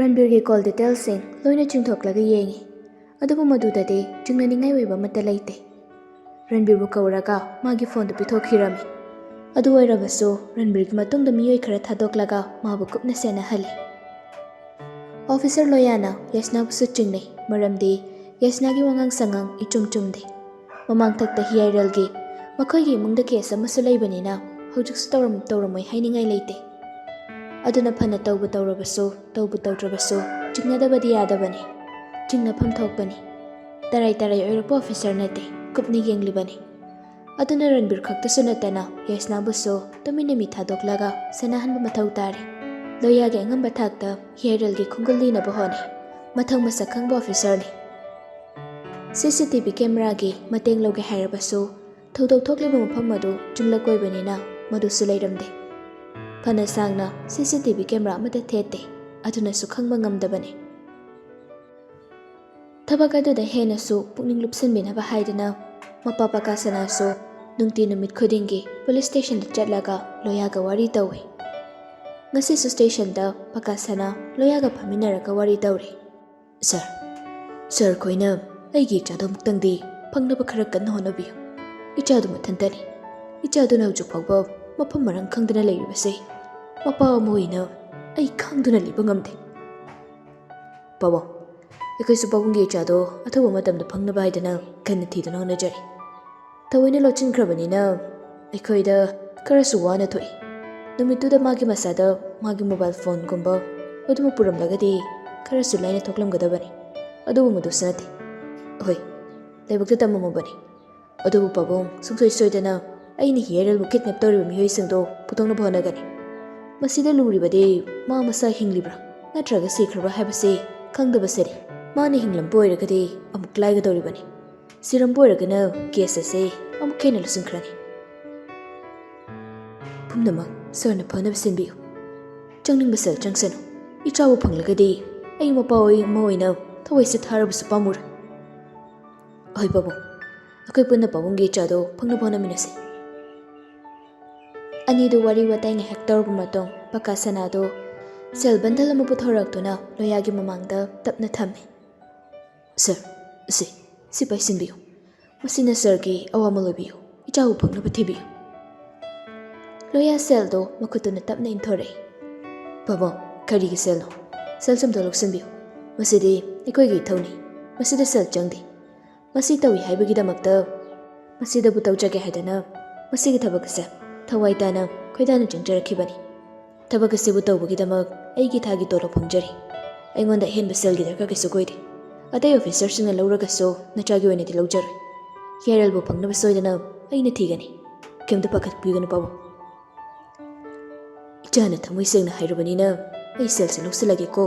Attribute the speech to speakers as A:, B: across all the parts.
A: ꯔꯟꯕꯤꯔꯒꯤ call ꯗꯤꯇꯦꯜꯁꯤꯡ ꯂꯣꯏꯅ ꯆꯤꯡꯊꯣꯛꯂꯒ ꯌꯦꯡꯉꯤ, ꯑꯗꯨꯕꯨ ꯃꯗꯨꯗꯗꯤ ꯆꯤꯡꯅꯅꯤꯡꯉꯥꯏ ꯑꯣꯏꯕ ꯑꯃꯠꯇ ꯂꯩꯇꯦ꯫ ꯔꯟꯕꯤꯔꯕꯨ ꯀꯧꯔꯒ ꯃꯥꯒꯤ ꯐꯣꯟꯗꯨ ꯄꯤꯊꯣꯛꯈꯤꯔꯝꯃꯤ꯫ ꯑꯗꯨ ꯑꯣꯏꯔꯕꯁꯨ ꯔꯟꯕꯤꯔꯒꯤ ꯃꯇꯨꯡꯗ ꯃꯤꯑꯣꯏ ꯈꯔ ꯊꯥꯗꯣꯛꯂꯒ ꯃꯥꯕꯨ ꯀꯨꯞꯅ ꯁꯦꯟꯅꯍꯜꯂꯤ꯫ ꯑꯣꯐꯤꯁꯔ ꯂꯣꯌꯥꯅ ꯌꯥꯏꯁꯅꯥꯕꯨꯁꯨ ꯆꯤꯡꯅꯩ, ꯃꯔꯝꯗꯤ ꯌꯥꯏꯁꯅꯥꯒꯤ ꯋꯥꯉꯥꯡ ꯁꯉꯥꯡ ꯏꯆꯨꯝ ꯆꯨꯝꯗꯦ꯫ ꯃꯃꯥꯡꯊꯛꯇ ꯍꯤꯌꯥꯏꯔꯦꯜꯒꯤ ꯃꯈꯣꯏꯒꯤ ꯏꯃꯨꯡꯗ ꯀꯦꯁ ꯑꯃꯁꯨ ꯂꯩꯕꯅꯤꯅ ꯍꯧꯖꯤꯛꯁꯨ ꯇꯧꯔꯝꯃꯣꯏ ꯍꯥꯏꯅꯤꯡꯉꯥꯏ ꯂꯩꯇꯦ꯫ ꯑꯗꯨꯅ ꯐꯅ ꯇꯧꯕꯨ ꯇꯧꯔꯕꯁꯨ ꯇꯧꯕꯨ ꯇꯧꯗ꯭ꯔꯕꯁꯨ ꯆꯤꯡꯅꯗꯕꯗꯤ ꯌꯥꯗꯕꯅꯤ, ꯆꯤꯡꯅꯐꯝ ꯊꯣꯛꯄꯅꯤ꯫ ꯇꯔꯥꯏ ꯑꯣꯏꯔꯛꯄ ꯑꯣꯐꯤꯁꯔ ꯅꯠꯇꯦ, ꯀꯨꯞꯅ ꯌꯦꯡꯂꯤꯕꯅꯤ꯫ ꯑꯗꯨꯅ ꯔꯟꯕꯤꯔ ꯈꯛꯇꯁꯨ ꯅꯠꯇꯅ ꯌꯥꯏꯁꯅꯥꯕꯨꯁꯨ ꯇꯨꯃꯤꯟꯅ ꯃꯤ ꯊꯥꯗꯣꯛꯂꯒ ꯁꯦꯟꯅꯍꯟꯕ ꯃꯊꯧ ꯇꯥꯔꯦ꯫ ꯂꯣꯌꯥꯒꯤ ꯑꯉꯝꯕ ꯊꯥꯛꯇ ꯍꯤꯌꯥꯏꯔꯦꯜꯒꯤ ꯈꯣꯡꯒꯨꯜ ꯂꯤꯅꯕ ꯍꯣꯠꯅꯩ, ꯃꯊꯪ ꯃꯁꯛ ꯈꯪꯕ ꯑꯣꯐꯤꯁꯔꯅꯤ꯫ CCTV ꯀꯦꯃꯦꯔꯥꯒꯤ ꯃꯇꯦꯡ ꯂꯧꯒꯦ ꯍꯥꯏꯔꯕꯁꯨ ꯊꯧꯗꯣꯛ ꯊꯣꯛꯂꯤꯕ ꯃꯐꯝ ꯑꯗꯨ ꯆꯤꯡꯂꯛ ꯑꯣꯏꯕꯅꯤꯅ ꯃꯗꯨꯁꯨ ꯂꯩꯔꯝꯗꯦ꯫ ꯐꯅ ꯁꯥꯡꯅ CCTV ꯀꯦꯃꯦꯔꯥ ꯑꯃꯠꯇ ꯊꯦꯠꯇꯦ, ꯑꯗꯨꯅꯁꯨ ꯈꯪꯕ ꯉꯝꯗꯕꯅꯤ꯫ ꯊꯕꯛ ꯑꯗꯨꯗ ꯍꯦꯟꯅꯁꯨ ꯄꯨꯛꯅꯤꯡ ꯂꯨꯞꯁꯤꯟꯕꯤꯅꯕ ꯍꯥꯏꯗꯨꯅ ꯃꯄꯥ ꯄꯀꯥꯁꯅꯥꯁꯨ ꯅꯨꯡꯇꯤ ꯅꯨꯃꯤꯠ ꯈꯨꯗꯤꯡꯒꯤ ꯄꯨꯂꯤꯁ ꯁ꯭ꯇꯦꯁꯟꯗ ꯆꯠꯂꯒ ꯂꯣꯌꯥꯒ ꯋꯥꯔꯤ ꯇꯧꯏ꯫ ꯉꯁꯤꯁꯨ ꯁ꯭ꯇꯦꯁꯟꯗ ꯄꯀꯥꯁꯅꯥ ꯂꯣꯌꯥꯒ ꯐꯝꯃꯤꯟꯅꯔꯒ ꯋꯥꯔꯤ ꯇꯧꯔꯤ꯫ ꯁꯥꯔ ꯈꯣꯏꯅ ꯑꯩꯒꯤ ꯏꯆꯥꯗꯣ ꯑꯃꯨꯛꯇꯪꯗꯤ ꯐꯪꯅꯕ ꯈꯔ ꯀꯟꯅ ꯍꯣꯠꯅꯕꯤꯌꯨ꯫ ꯏꯆꯥꯗꯨ ꯃꯊꯟꯇꯅꯤ꯫ ꯏꯆꯥꯗꯨꯅ ꯍꯧꯖꯤꯛ ꯐꯥꯎꯕ ꯃꯐꯝ ꯃꯔꯥꯡ ꯈꯪꯗꯅ ꯂꯩꯔꯤꯕꯁꯦ ꯃꯄꯥ ꯑꯃ ꯑꯣꯏꯅ ꯑꯩ ꯈꯥꯡꯗꯨꯅ ꯂꯩꯕ ꯉꯝꯗꯦ꯫ ꯄꯥꯕꯨꯡ, ꯑꯩꯈꯣꯏꯁꯨ ꯄꯥꯕꯨꯡꯒꯤ ꯏꯆꯥꯗꯣ ꯑꯊꯨꯕ ꯃꯇꯝꯗ ꯐꯪꯅꯕ ꯍꯥꯏꯗꯅ ꯀꯟꯅ ꯊꯤꯗꯨꯅ ꯍꯣꯠꯅꯖꯔꯤ꯫ ꯊꯑꯣꯏꯅ ꯂꯣꯠꯁꯤꯟꯈ꯭ꯔꯕꯅꯤꯅ ꯑꯩꯈꯣꯏꯗ ꯈꯔꯁꯨ ꯋꯥꯅ ꯊꯣꯛꯏ꯫ ꯅꯨꯃꯤꯠꯇꯨꯗ ꯃꯥꯒꯤ ꯃꯁꯥꯗ ꯃꯥꯒꯤ ꯃꯣꯕꯥꯏꯜ ꯐꯣꯟꯒꯨꯝꯕ ꯑꯗꯨꯃ ꯄꯨꯔꯝꯂꯒꯗꯤ ꯈꯔꯁꯨ ꯂꯥꯏꯅ ꯊꯣꯛꯂꯝꯒꯗꯕꯅꯤ, ꯑꯗꯨꯕꯨ ꯃꯗꯨꯁꯨ ꯅꯠꯇꯦ꯫ ꯍꯣꯏ, ꯂꯥꯏꯕꯛꯇ ꯇꯝꯃꯝꯃꯕꯅꯤ, ꯑꯗꯨꯕꯨ ꯄꯥꯕꯨꯡ ꯁꯨꯡꯁꯣꯏ ꯁꯣꯏꯗꯅ ꯑꯩꯅ ꯍꯤꯌꯥꯏꯔꯦꯜꯕꯨ ꯀꯤꯗꯅꯦꯞ ꯇꯧꯔꯤꯕ ꯃꯤꯑꯣꯏꯁꯤꯡꯗꯣ ꯄꯨꯊꯣꯛꯅꯕ ꯍꯣꯠꯅꯒꯅꯤ꯫ ꯃꯁꯤꯗ ꯂꯨꯔꯤꯕꯗꯤ ꯃꯥ ꯃꯁꯥ ꯍꯤꯡꯂꯤꯕ꯭ꯔꯥ ꯅꯠꯇ꯭ꯔꯒ ꯁꯤꯈ꯭ꯔꯕ꯭ꯔꯥ ꯍꯥꯏꯕꯁꯤ ꯈꯪꯗꯕꯁꯤꯅꯤ꯫ ꯃꯥꯅ ꯍꯤꯡꯂꯝꯕ ꯑꯣꯏꯔꯒꯗꯤ ꯑꯃꯨꯛ ꯂꯥꯏꯒꯗꯧꯔꯤꯕꯅꯤ, ꯁꯤꯔꯝꯕ ꯑꯣꯏꯔꯒꯅ ꯀꯦꯁ ꯑꯁꯤ ꯑꯃꯨꯛ ꯍꯦꯟꯅ ꯂꯨꯁꯤꯟꯈ꯭ꯔꯅꯤ꯫ ꯄꯨꯝꯅꯃꯛ ꯁꯥꯔꯅ ꯐꯅꯕ ꯁꯤꯟꯕꯤꯌꯨ꯫ ꯆꯪꯅꯤꯡꯕ ꯁꯦꯜ ꯆꯪꯁꯅꯨ꯫ ꯏꯆꯥꯕꯨ ꯐꯪꯂꯒꯗꯤ ꯑꯩ ꯃꯄꯥ ꯑꯃ ꯑꯣꯏꯅ ꯊꯋꯥꯏꯁꯦ ꯊꯥꯔꯕꯁꯨ ꯄꯥꯝꯃꯨꯔꯦ꯫ ꯍꯣꯏ ꯄꯥꯕꯨꯡ, ꯑꯩꯈꯣꯏ ꯄꯨꯟꯅ ꯄꯥꯕꯨꯡꯒꯤ ꯏꯆꯥꯗꯣ ꯐꯪꯅꯕ ꯍꯣꯠꯅꯃꯤꯟꯅꯁꯤ꯫ ꯑꯅꯤꯗꯨ ꯋꯥꯔꯤ ꯋꯥꯇꯥꯏ ꯉꯥꯏꯍꯥꯛ ꯇꯧꯔꯕ ꯃꯇꯨꯡ ꯄꯀꯥꯁꯅꯥꯗꯨ ꯁꯦꯜ ꯕꯟꯗꯜ ꯑꯃ ꯄꯨꯊꯣꯔꯛꯇꯨꯅ ꯂꯣꯌꯥꯒꯤ ꯃꯃꯥꯡꯗ ꯇꯞꯅ ꯊꯝꯃꯤ꯫ ꯁꯥꯔ, ꯁꯤ ꯄꯥꯏꯁꯤꯟꯕꯤꯌꯨ꯫ ꯃꯁꯤꯅ ꯁꯥꯔꯒꯤ ꯑꯋꯥꯃꯜ ꯑꯣꯏꯕꯤꯌꯨ꯫ ꯏꯆꯥꯕꯨ ꯐꯪꯅꯕ ꯊꯤꯕꯤꯌꯨ꯫ ꯂꯣꯌꯥ ꯁꯦꯜꯗꯣ ꯃꯈꯨꯠꯇꯨꯅ ꯇꯞꯅ ꯏꯟꯊꯣꯔꯛꯏ꯫ ꯄꯥꯕꯨꯡ, ꯀꯔꯤꯒꯤ ꯁꯦꯜꯅꯣ? ꯁꯦꯜ ꯁꯨꯝꯗ ꯂꯧꯁꯤꯟꯕꯤꯌꯨ꯫ ꯃꯁꯤꯗꯤ ꯑꯩꯈꯣꯏꯒꯤ ꯏꯊꯧꯅꯤ꯫ ꯃꯁꯤꯗ ꯁꯦꯜ ꯆꯪꯗꯦ꯫ ꯃꯁꯤ ꯇꯧꯏ ꯍꯥꯏꯕꯒꯤꯗꯃꯛꯇ ꯃꯁꯤꯗꯕꯨ ꯇꯧꯖꯒꯦ ꯍꯥꯏꯗꯅ ꯃꯁꯤꯒꯤ ꯊꯕꯛ ꯑꯁꯦ ꯊꯋꯥꯏ ꯇꯥꯅ ꯈꯣꯏꯗꯥꯅ ꯆꯪꯖꯔꯛꯈꯤꯕꯅꯤ꯫ ꯊꯕꯛ ꯑꯁꯤꯕꯨ ꯇꯧꯕꯒꯤꯗꯃꯛ ꯑꯩꯒꯤ ꯊꯥꯒꯤ ꯇꯣꯂꯣꯞ ꯐꯪꯖꯔꯤ꯫ ꯑꯩꯉꯣꯟꯗ ꯑꯍꯦꯟꯕ ꯁꯦꯜꯒꯤ ꯗꯔꯀꯥꯔ ꯀꯩꯁꯨ ꯑꯣꯏꯗꯦ꯫ ꯑꯇꯩ ꯑꯣꯐꯤꯁꯔꯁꯤꯡꯅ ꯂꯧꯔꯒꯁꯨ ꯅꯆꯥꯒꯤ ꯑꯣꯏꯅꯗꯤ ꯂꯧꯖꯔꯣꯏ꯫ ꯍꯤꯌꯥꯏꯔꯦꯜꯕꯨ ꯐꯪꯅꯕ ꯁꯣꯏꯗꯅ ꯑꯩꯅ ꯊꯤꯒꯅꯤ꯫ ꯀꯩꯝꯇ ꯄꯥꯈꯠꯄꯤꯒꯅꯨ ꯄꯥꯕꯨꯡ꯫ ꯏꯆꯥꯅ ꯊꯃꯣꯏ ꯁꯦꯡꯅ ꯍꯥꯏꯔꯕꯅꯤꯅ ꯑꯩ ꯁꯦꯜꯁꯦ ꯂꯧꯁꯤꯜꯂꯒꯦꯀꯣ꯫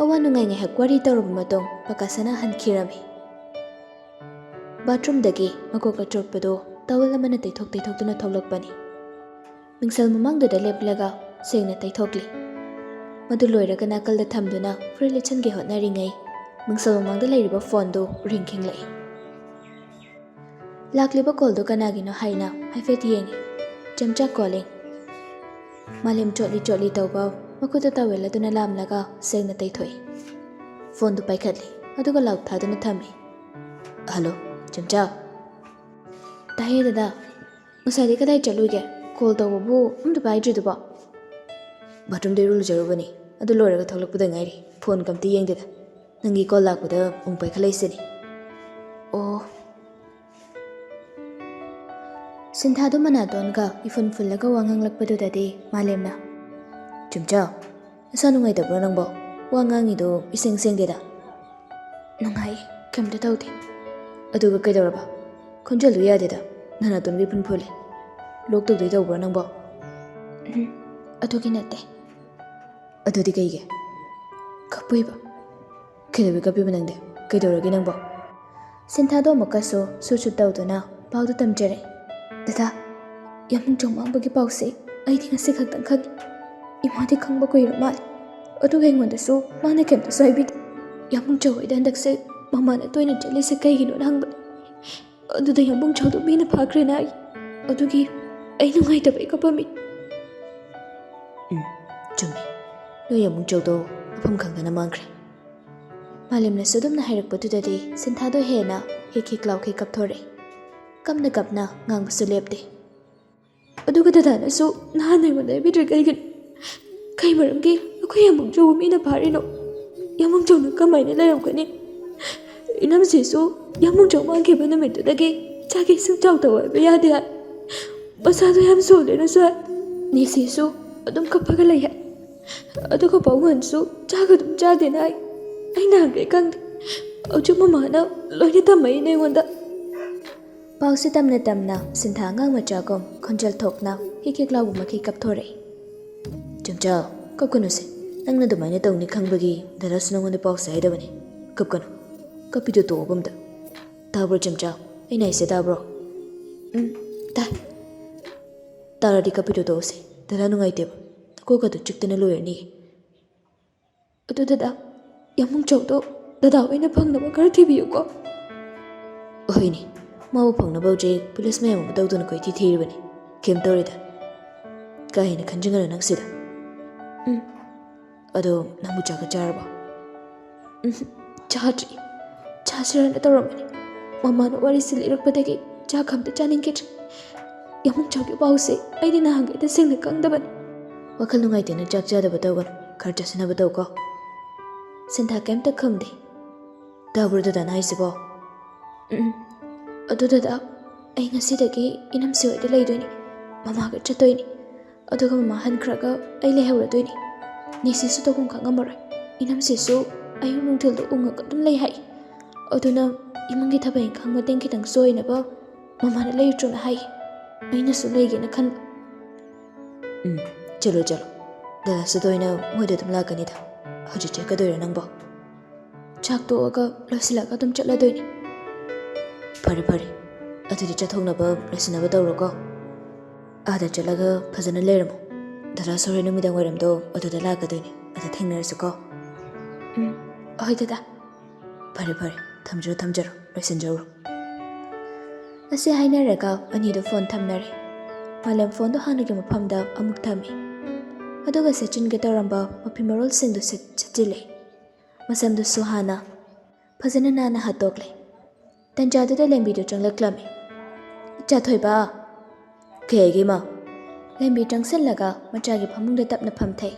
A: ꯑꯋꯥ ꯅꯨꯡꯉꯥꯏ ꯉꯥꯏꯍꯥꯛ ꯋꯥꯔꯤ ꯇꯧꯔꯕ ꯃꯇꯨꯡ ꯄꯀꯥꯁꯅꯥ ꯍꯟꯈꯤꯔꯝꯃꯤ꯫ ꯕꯥꯊꯔꯨꯝꯗꯒꯤ ꯃꯀꯣꯛ ꯑꯆꯣꯠꯄꯗꯨ ꯇꯋꯦꯜ ꯑꯃꯅ ꯇꯩꯊꯣꯛꯇꯨꯅ ꯊꯣꯛꯂꯛꯄꯅꯤ꯫ ꯃꯤꯡꯁꯦꯜ ꯃꯃꯥꯡꯗꯨꯗ ꯂꯦꯞꯂꯒ ꯁꯦꯡꯅ ꯇꯩꯊꯣꯛꯂꯤ꯫ ꯃꯗꯨ ꯂꯣꯏꯔꯒ ꯅꯥꯀꯜꯗ ꯊꯝꯗꯨꯅ ꯐꯨꯔꯤꯠ ꯂꯤꯠꯁꯤꯟꯒꯦ ꯍꯣꯠꯅꯔꯤꯉꯩ ꯃꯤꯡꯁꯦꯜ ꯃꯃꯥꯡꯗ ꯂꯩꯔꯤꯕ ꯐꯣꯟꯗꯨ ꯔꯤꯡ ꯈꯤꯡꯂꯛꯏ꯫ ꯂꯥꯛꯂꯤꯕ ꯀꯣꯜꯗꯨ ꯀꯅꯥꯒꯤꯅꯣ ꯍꯥꯏꯅ ꯍꯥꯏꯐꯦꯠ ꯌꯦꯡꯉꯤ꯫ ꯆꯝꯆꯥ ꯀꯣꯂꯤꯡ꯫ ꯃꯥꯂꯦꯝ ꯆꯣꯠꯂꯤ ꯇꯧꯕ ꯃꯈꯨꯠꯇ ꯇꯋꯦꯜ ꯑꯗꯨꯅ ꯂꯥꯝꯂꯒ ꯁꯦꯡꯅ ꯇꯩꯊꯣꯛꯏ꯫ ꯐꯣꯟꯗꯨ ꯄꯥꯏꯈꯠꯂꯤ, ꯑꯗꯨꯒ ꯂꯥꯎꯠ ꯊꯥꯗꯨꯅ ꯊꯝꯃꯤ꯫ ꯍꯜꯂꯣ, ꯆꯝꯆꯥ꯫ ꯇꯥꯏꯌꯦ ꯗꯗꯥ꯫ ꯉꯁꯥꯏꯗꯤ ꯀꯗꯥꯏ ꯆꯠꯂꯨꯒꯦ? ꯀꯣꯜ ꯇꯧꯕꯕꯨ ꯑꯝꯇ ꯄꯥꯏꯗ꯭ꯔꯤꯗꯨꯕꯣ? ꯕꯥꯊꯔꯨꯝꯗ ꯏꯔꯨꯖꯔꯨꯕꯅꯤ, ꯑꯗꯨ ꯂꯣꯏꯔꯒ ꯊꯣꯛꯂꯛꯄꯗ ꯉꯥꯏꯔꯤ꯫ ꯐꯣꯟ ꯀꯝꯇ ꯌꯦꯡꯗꯦꯗ꯫ ꯅꯪꯒꯤ ꯀꯣꯜ ꯂꯥꯛꯄꯗ ꯑꯃꯨꯛ ꯄꯥꯏꯈꯠꯂꯛꯏꯁꯤꯅꯤ꯫ ꯑꯣ꯫ ꯁꯤꯟꯊꯥꯗꯨ ꯃꯅꯥꯇꯣꯟꯒ ꯏꯐꯨꯟ ꯐꯨꯜꯂꯒ ꯋꯥ ꯉꯥꯡꯂꯛꯄꯗꯨꯗꯗꯤ ꯃꯥꯂꯦꯝꯅ, ꯆꯝꯆꯥ, ꯅꯁꯥ ꯅꯨꯡꯉꯥꯏꯇꯕ꯭ꯔꯣ ꯅꯪꯕꯣ? ꯋꯥ ꯉꯥꯡꯉꯤꯗꯣ ꯏꯁꯦꯡ ꯁꯦꯡꯗꯦꯗ꯫ ꯅꯨꯡꯉꯥꯏ, ꯀꯩꯝꯇ ꯇꯧꯗꯦ꯫ ꯑꯗꯨꯒ ꯀꯩꯗꯧꯔꯕ? ꯈꯣꯟꯖꯦꯜꯗꯨ ꯌꯥꯗꯦꯗ, ꯅꯅꯥꯇꯣꯟꯒ ꯏꯐꯨꯟ ꯐꯨꯜꯂꯤ꯫ ꯂꯣꯛ ꯇꯧꯗꯣꯏ ꯇꯧꯕ꯭ꯔꯣ ꯅꯪꯕꯣ? ꯑꯗꯨꯒꯤ ꯅꯠꯇꯦ꯫ ꯑꯗꯨꯗꯤ ꯀꯩꯒꯤ? ꯀꯞꯄꯤꯕ꯫ ꯀꯩꯗꯧꯕꯩ ꯀꯞꯄꯤꯕ ꯅꯪꯗꯤ? ꯀꯩꯗꯧꯔꯒꯦ ꯅꯪꯕꯣ? ꯁꯤꯟꯊꯥꯗꯣ ꯑꯃꯨꯛꯀꯁꯨ ꯁꯨꯠ ꯇꯧꯗꯨꯅ ꯄꯥꯎꯗꯨ ꯇꯝꯖꯔꯦ꯫ ꯗꯗꯥ, ꯌꯥꯝꯅꯨꯡꯆꯧ ꯃꯥꯡꯕꯒꯤ ꯄꯥꯎꯁꯦ ꯑꯩꯗꯤ ꯉꯁꯤ ꯈꯛꯇꯪ ꯈꯪꯉꯤ꯫ ꯏꯃꯥꯗꯤ ꯈꯪꯕ ꯀꯨꯏꯔ ꯃꯥꯜꯂꯦ, ꯑꯗꯨꯒ ꯑꯩꯉꯣꯟꯗꯁꯨ ꯃꯥꯅ ꯀꯩꯝꯇꯁꯨ ꯍꯥꯏꯕꯤꯗꯦ꯫ ꯌꯥꯝꯕꯨꯡ ꯍꯣꯏꯗ ꯍꯟꯗꯛꯁꯦ ꯃꯃꯥꯅ ꯇꯣꯏꯅ ꯆꯠꯂꯤꯁꯦ ꯀꯩꯒꯤꯅꯣꯅ ꯍꯪꯕꯅꯦ꯫ ꯑꯗꯨꯗ ꯌꯥꯝꯕꯨꯡꯆꯧꯗꯣ ꯃꯤꯅ ꯐꯥꯈ꯭ꯔꯦꯅ ꯍꯥꯏ꯫ ꯑꯗꯨꯒꯤ ꯑꯩ ꯅꯨꯡꯉꯥꯏꯇꯕꯩ ꯀꯞꯄꯝꯃꯤ꯫ ꯆꯨꯝꯃꯤ, ꯅꯣꯏ ꯌꯥꯃꯨꯡꯆꯧꯗꯣ ꯃꯐꯝ ꯈꯪꯗꯅ ꯃꯥꯡꯈ꯭ꯔꯦ꯫ ꯃꯥꯂꯦꯝꯅꯁꯨ ꯑꯗꯨꯝꯅ ꯍꯥꯏꯔꯛꯄꯗꯨꯗꯗꯤ ꯁꯤꯟꯊꯥꯗꯣ ꯍꯦꯟꯅ ꯍꯤꯛ ꯍꯤꯛ ꯂꯥꯎꯈꯩ ꯀꯞꯊꯣꯔꯛꯏ꯫ ꯀꯞꯅ ꯀꯞꯅ ꯉꯥꯡꯕꯁꯨ ꯂꯦꯞꯇꯦ꯫ ꯑꯗꯨꯒ ꯗꯗꯥꯅꯁꯨ ꯅꯍꯥꯟ ꯑꯩꯉꯣꯟꯗ ꯍꯥꯏꯕꯤꯗ꯭ꯔꯦ ꯀꯩꯒꯤꯅꯣ? ꯀꯩ ꯃꯔꯝꯒꯤ ꯑꯩꯈꯣꯏ ꯌꯥꯃꯨꯡꯆꯧꯕꯨ ꯃꯤꯅ ꯐꯥꯔꯤꯅꯣ? ꯌꯥꯃꯨꯡꯆꯧꯅ ꯀꯃꯥꯏꯅ ꯂꯩꯔꯝꯒꯅꯤ? ꯏꯅꯝꯁꯤꯁꯨ ꯌꯥꯃꯨꯡꯆꯧ ꯃꯥꯡꯈꯤꯕ ꯅꯨꯃꯤꯠꯇꯨꯗꯒꯤ ꯆꯥꯛ ꯏꯁꯤꯡ ꯆꯥꯎꯇꯧ ꯍꯥꯏꯕ ꯌꯥꯗꯦ ꯍꯥꯏ꯫ ꯃꯁꯥꯗꯣ ꯌꯥꯝ ꯁꯣꯜꯂꯦꯅꯁꯨ ꯍꯥꯏ꯫ ꯅꯦꯁꯤꯁꯨ ꯑꯗꯨꯝ ꯀꯞꯄꯒ ꯂꯩ ꯍꯥꯏ꯫ ꯑꯗꯨꯒ ꯄꯥꯎꯍꯟꯁꯨ ꯆꯥꯛ ꯑꯗꯨꯝ ꯆꯥꯗꯦꯅ ꯍꯥꯏ꯫ ꯑꯩꯅ ꯍꯪꯒꯦ ꯈꯪꯗꯦ꯫ ꯍꯧꯖꯤꯛ ꯃꯃꯥꯅ ꯂꯣꯏꯅ ꯇꯝꯃꯛꯏꯅꯦ ꯑꯩꯉꯣꯟꯗ꯫ ꯄꯥꯎꯁꯤ ꯇꯝꯅ ꯇꯝꯅ ꯁꯤꯟꯊꯥ ꯑꯉꯥꯡ ꯃꯆꯥꯒꯨꯝ ꯈꯣꯟꯖꯦꯜ ꯊꯣꯛꯅ ꯍꯤꯛ ꯍꯤꯛ ꯂꯥꯎꯕ ꯃꯈꯩ ꯀꯞꯊꯣꯔꯛꯏ꯫ ꯆꯝꯆꯥ, ꯀꯞꯀꯅꯨꯁꯦ꯫ ꯅꯪꯅ ꯑꯗꯨꯃꯥꯏꯅ ꯇꯧꯅꯤ ꯈꯪꯕꯒꯤ ꯗꯗꯥꯁꯨ ꯅꯪꯉꯣꯟꯗ ꯄꯥꯎꯁꯦ ꯍꯥꯏꯗꯕꯅꯤ꯫ ꯀꯞꯀꯅꯨ꯫ ꯀꯞꯄꯤꯗꯣ ꯇꯣꯛꯑꯣꯕ ꯑꯝꯇ꯫ ꯇꯥꯕ꯭ꯔꯣ ꯆꯝꯆꯥ? ꯑꯩꯅ ꯍꯥꯏꯁꯦ ꯇꯥꯕ꯭ꯔꯣ? ꯇꯥꯏ꯫ ꯇꯥꯔꯗꯤ ꯀꯞꯄꯤꯗꯣ ꯇꯣꯛꯑꯣꯁꯦ꯫ ꯗꯗꯥ ꯅꯨꯡꯉꯥꯏꯇꯦꯕ꯫ ꯅꯀꯣꯛꯀꯗꯣ ꯆꯤꯛꯇꯅ ꯂꯣꯏꯔꯅꯤ꯫ ꯑꯗꯨ ꯗꯗꯥ, ꯌꯥꯃꯨꯡꯆꯧꯗꯣ ꯗꯗꯥ ꯑꯣꯏꯅ ꯐꯪꯅꯕ ꯈꯔ ꯊꯤꯕꯤꯌꯨꯀꯣ꯫ ꯍꯣꯏꯅꯦ, ꯃꯥꯕꯨ ꯐꯪꯅꯕ ꯍꯧꯖꯤꯛ ꯄꯨꯂꯤꯁ ꯃꯌꯥꯝ ꯑꯃ ꯇꯧꯗꯨꯅ ꯀꯣꯏꯊꯤ ꯊꯤꯔꯤꯕꯅꯤ꯫ ꯀꯩꯝ ꯇꯧꯔꯣꯏꯗ꯫ ꯀꯥ ꯍꯦꯟꯅ ꯈꯟꯖꯤꯟꯒꯅꯨ ꯅꯪ ꯁꯤꯗ꯫ ꯑꯗꯣ ꯅꯪꯕꯨ ꯆꯥꯛꯀ ꯆꯥꯔꯕꯣ? ꯆꯥꯗ꯭ꯔꯤ꯫ ꯆꯥꯁꯤꯔꯅ ꯇꯧꯔꯝꯕꯅꯤ꯫ ꯃꯃꯥꯅ ꯋꯥꯔꯤꯁꯤ ꯂꯤꯔꯛꯄꯗꯒꯤ ꯆꯥꯛ ꯑꯝꯇ ꯆꯥꯅꯤꯡꯈꯤꯗ꯭ꯔꯦ꯫ ꯌꯥꯃꯨꯡꯆꯧꯒꯤ ꯄꯥꯎꯁꯦ ꯑꯩꯗꯤ ꯅꯍꯥꯟꯒꯩ ꯇꯁꯦꯡꯅ ꯈꯪꯗꯕꯅꯤ꯫ ꯋꯥꯈꯜ ꯅꯨꯡꯉꯥꯏꯇꯦꯅ ꯆꯥꯛ ꯆꯥꯗꯕ ꯇꯧꯒꯅꯨ꯫ ꯈꯔ ꯆꯥꯁꯤꯟꯅꯕ ꯇꯧꯀꯣ꯫ ꯁꯤꯟꯊꯥ ꯀꯩꯝꯇ ꯈꯨꯝꯗꯦ꯫ ꯇꯥꯕ꯭ꯔꯣ ꯗꯗꯥꯅ ꯍꯥꯏꯁꯤꯕꯣ? ꯑꯗꯨ ꯗꯗꯥ, ꯑꯩ ꯉꯁꯤꯗꯒꯤ ꯏꯅꯝꯁꯤ ꯍꯣꯏꯗ ꯂꯩꯗꯣꯏꯅꯤ꯫ ꯃꯃꯥꯒ ꯆꯠꯇꯣꯏꯅꯤ꯫ ꯑꯗꯨꯒ ꯃꯃꯥ ꯍꯟꯈ꯭ꯔꯒ ꯑꯩ ꯂꯩꯍꯧꯔꯗꯣꯏꯅꯤ꯫ ꯅꯦꯁꯤꯁꯨ ꯇꯧꯐꯝ ꯈꯪꯉꯝꯃꯔꯣꯏ꯫ ꯏꯅꯝꯁꯤꯁꯨ ꯑꯌꯨꯛ ꯅꯨꯡꯊꯤꯜꯗ ꯎꯡꯉꯒ ꯑꯗꯨꯝ ꯂꯩ ꯍꯥꯏ꯫ ꯑꯗꯨꯅ ꯏꯃꯨꯡꯒꯤ ꯊꯕꯛ ꯏꯪꯈꯥꯡ ꯃꯇꯦꯡ ꯈꯤꯇꯪꯁꯨ ꯑꯣꯏꯅꯕ ꯃꯃꯥꯅ ꯂꯩꯔꯨꯆꯣꯅ ꯍꯥꯏ꯫ ꯑꯩꯅꯁꯨ ꯂꯩꯒꯦꯅ ꯈꯟꯕ꯫ ꯆꯠꯂꯣ ꯆꯠꯂꯣ꯫ ꯗꯗꯥꯁꯨ ꯇꯣꯏꯅ ꯃꯣꯏꯗ ꯑꯗꯨꯝ ꯂꯥꯛꯀꯅꯤꯗ꯫ ꯍꯧꯖꯤꯛ ꯆꯠꯀꯗꯣꯏꯔꯥ ꯅꯪꯕꯣ? ꯆꯥꯛ ꯇꯣꯛꯑꯒ ꯂꯣꯏꯁꯤꯜꯂꯒ ꯑꯗꯨꯝ ꯆꯠꯂꯗꯣꯏꯅꯤ꯫ ꯐꯔꯦ ꯐꯔꯦ꯫ ꯑꯗꯨꯗꯤ ꯆꯠꯊꯣꯛꯅꯕ ꯂꯣꯏꯁꯤꯟꯅꯕ ꯇꯧꯔꯣꯀꯣ꯫ ꯑꯥꯗ ꯆꯠꯂꯒ ꯐꯖꯅ ꯂꯩꯔꯝꯃꯣ꯫ ꯗꯗꯥꯁꯨ ꯍꯣꯔꯦꯟ ꯅꯨꯃꯤꯗꯥꯡ ꯋꯥꯏꯔꯝꯗꯣ ꯑꯗꯨꯗ ꯂꯥꯛꯀꯗꯣꯏꯅꯤ꯫ ꯑꯗ ꯊꯦꯡꯅꯔꯁꯤꯀꯣ꯫ ꯍꯣꯏ ꯗꯗꯥ꯫ ꯐꯔꯦ ꯐꯔꯦ꯫ ꯊꯝꯖꯔꯣ ꯂꯣꯏꯁꯤꯟꯖꯔꯨꯔꯣ꯫ ꯑꯁꯤ ꯍꯥꯏꯅꯔꯒ ꯑꯅꯤꯗꯣ ꯐꯣꯟ ꯊꯝꯅꯔꯦ꯫ ꯃꯥꯂꯦꯝ ꯐꯣꯟꯗꯣ ꯍꯥꯟꯅꯒꯤ ꯃꯐꯝꯗ ꯑꯃꯨꯛ ꯊꯝꯃꯤ꯫ ꯑꯗꯨꯒ ꯁꯦꯠꯆꯤꯟꯒꯦ ꯇꯧꯔꯝꯕ ꯃꯐꯤ ꯃꯔꯣꯜꯁꯤꯡꯗꯨ ꯁꯦꯠꯆꯤꯜꯂꯦ꯫ ꯃꯁꯝꯗꯨꯁꯨ ꯍꯥꯟꯅ ꯐꯖꯅ ꯅꯥꯟꯅ ꯍꯥꯠꯇꯣꯛꯂꯦ꯫ ꯇꯟꯖꯥꯗꯨꯗ ꯂꯦꯝꯕꯤꯗꯨ ꯆꯪꯂꯛꯂꯝꯃꯤ꯫ ꯏꯆꯥ ꯊꯣꯏꯕ꯫ ꯀꯩ ꯍꯥꯏꯒꯦ ꯏꯃꯥ? ꯂꯦꯝꯕꯤ ꯆꯪꯁꯤꯜꯂꯒ ꯃꯆꯥꯒꯤ ꯐꯃꯨꯡꯗ ꯇꯞꯅ ꯐꯝꯊꯩ꯫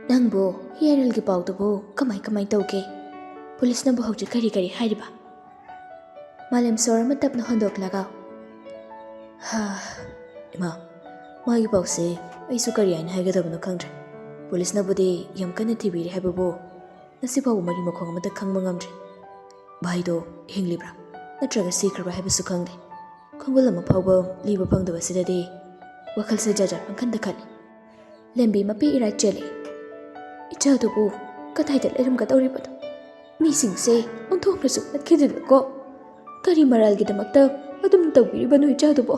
A: ꯅꯪꯕꯨ ꯍꯤꯌꯥꯔꯦꯜꯒꯤ ꯄꯥꯎꯗꯨꯕꯨ ꯀꯃꯥꯏ ꯇꯧꯒꯦ? ꯄꯨꯂꯤꯁꯅꯕꯨ ꯍꯧꯖꯤꯛ ꯀꯔꯤ ꯍꯥꯏꯔꯤꯕ? ꯃꯥꯂꯦꯝ ꯁꯣꯔ ꯑꯃ ꯇꯞꯅ ꯍꯣꯟꯗꯣꯛꯂꯒ ꯏꯃꯥ, ꯃꯥꯒꯤ ꯄꯥꯎꯁꯦ ꯑꯩꯁꯨ ꯀꯔꯤ ꯍꯥꯏꯅ ꯍꯥꯏꯒꯗꯕꯅꯣ ꯈꯪꯗ꯭ꯔꯦ꯫ ꯄꯨꯂꯤꯁꯅꯕꯨꯗꯤ ꯌꯥꯝ ꯀꯟꯅ ꯊꯤꯕꯤꯔꯤ ꯍꯥꯏꯕꯕꯨ ꯉꯁꯤꯐꯥꯎꯕ ꯃꯔꯤ ꯃꯈꯣꯡ ꯑꯃꯇ ꯈꯪꯕ ꯉꯝꯗ꯭ꯔꯤ꯫ ꯚꯥꯏꯗꯣ ꯍꯤꯡꯂꯤꯕ꯭ꯔꯥ ꯅꯠꯇ꯭ꯔꯒ ꯁꯤꯈ꯭ꯔꯕ꯭ꯔꯥ ꯍꯥꯏꯕꯁꯨ ꯈꯪꯗꯦ꯫ ꯈꯣꯡꯒꯨꯜ ꯑꯃ ꯐꯥꯎꯕ ꯂꯤꯕ ꯐꯪꯗꯕꯁꯤꯗꯗꯤ ꯋꯥꯈꯜꯁꯦ ꯖꯥꯖꯠ ꯄꯪꯈꯟꯗ ꯈꯜꯂꯤ꯫ ꯂꯦꯝꯕꯤ ꯃꯄꯤ ꯏꯔꯥꯏ ꯆꯦꯜꯂꯤ꯫ ꯏꯆꯥꯗꯨꯕꯨ ꯀꯗꯥꯏꯗ ꯂꯩꯔꯝꯒꯗꯧꯔꯤꯕꯅꯣ? ꯃꯤꯁꯤꯡꯁꯦ ꯑꯣꯟꯊꯣꯛꯅꯁꯨ ꯐꯠꯈꯤꯗ꯭ꯔꯦꯀꯣ꯫ ꯀꯔꯤ ꯃꯔꯥꯜꯒꯤꯗꯃꯛꯇ ꯑꯗꯨꯝ ꯇꯧꯕꯤꯔꯤꯕꯅꯣ ꯏꯆꯥꯗꯨꯕꯣ?